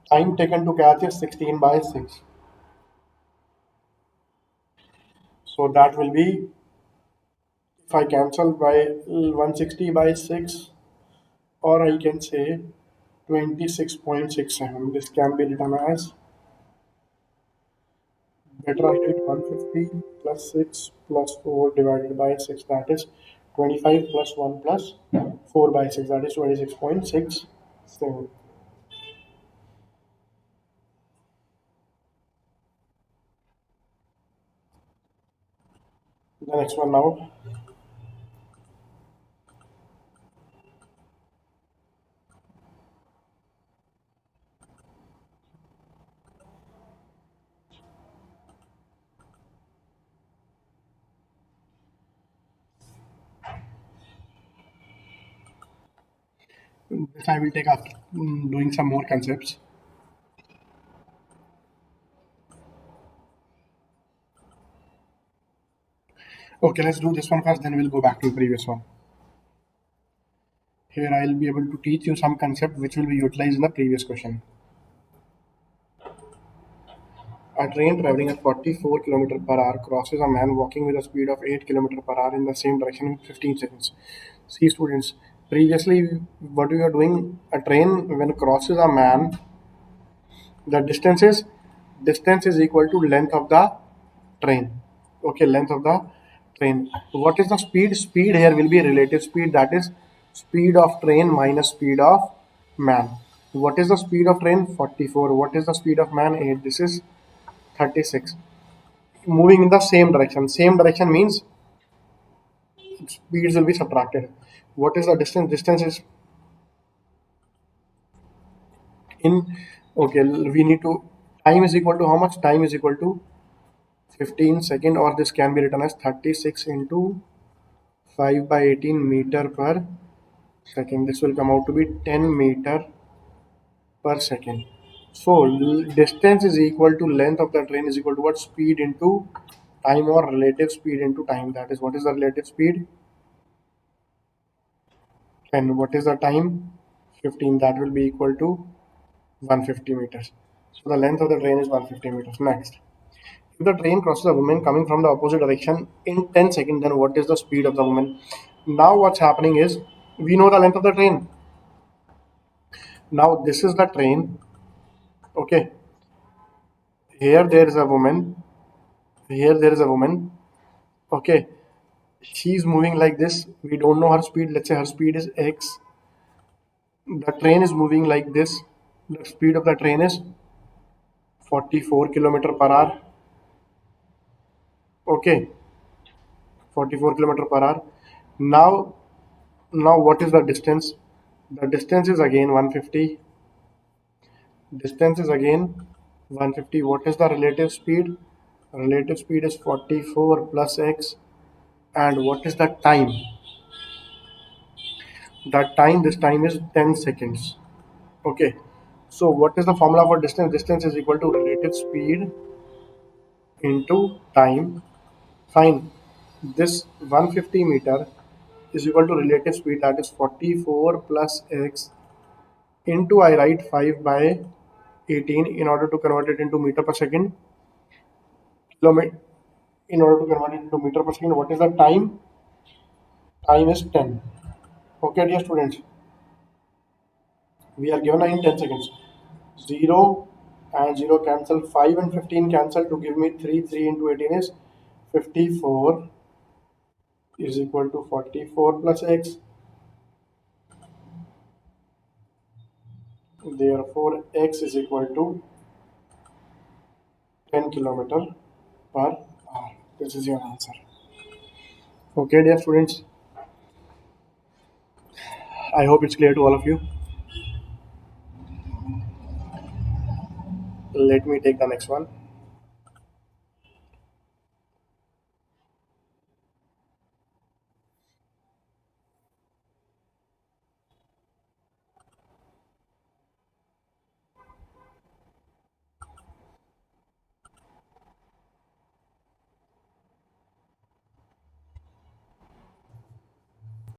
Time taken to catch is 16 by 6. So that will be, if I cancel by 160 by 6, or I can say 26.67. This can be written as, better I write 150 plus 6 plus 4 divided by 6, that is 25 plus 1 plus 4 by 6, that is 26.67. The next one now. This I will take after doing some more concepts. Okay, let's do this one first, then we'll go back to the previous one. Here I'll be able to teach you some concept which will be utilized in the previous question. A train traveling at 44 km per hour crosses a man walking with a speed of 8 km per hour in the same direction in 15 seconds. See students, previously what we are doing, a train when crosses a man, the distance is equal to length of the train. Okay, length of the train. What is the speed? Speed here will be relative speed, that is speed of train minus speed of man. What is the speed of train? 44. What is the speed of man? 8. This is 36. Moving in the same direction. Same direction means speeds will be subtracted. What is the distance? Distance is in, okay, we need to, time is equal to how much? Time is equal to 15 second, or this can be written as 36 into 5 by 18 meter per second. This will come out to be 10 meter per second. So distance is equal to length of the train is equal to what? Speed into time, or relative speed into time. That is, what is the relative speed? 10. What is the time? 15. That will be equal to 150 meters. So the length of the train is 150 meters. Next, if the train crosses a woman coming from the opposite direction in 10 seconds, then what is the speed of the woman? Now what's happening is, we know the length of the train. Now this is the train. Okay, here there is a woman. Here there is a woman. Okay, she's moving like this. We don't know her speed. Let's say her speed is x. The train is moving like this. The speed of the train is 44 kilometer per hour. Okay, 44 kilometer per hour. Now, what is the distance? The distance is again 150. Distance is again 150. What is the relative speed? Relative speed is 44 plus x. And what is the time? That time, this time is 10 seconds. Okay. So what is the formula for distance? Distance is equal to relative speed into time. Fine. This 150 meter is equal to relative speed, that is 44 plus x into, I write 5 by 18 in order to convert it into meter per second. Kilometer, in order to convert it into meter per second, what is the time? Time is 10. Okay, dear students, we are given in 10 seconds. 0 and 0 cancel, 5 and 15 cancel to give me 3. 3 into 18 is 54 is equal to 44 plus x. Therefore, x is equal to 10 kilometer per hour. This is your answer. Okay, dear students, I hope it's clear to all of you. Let me take the next one.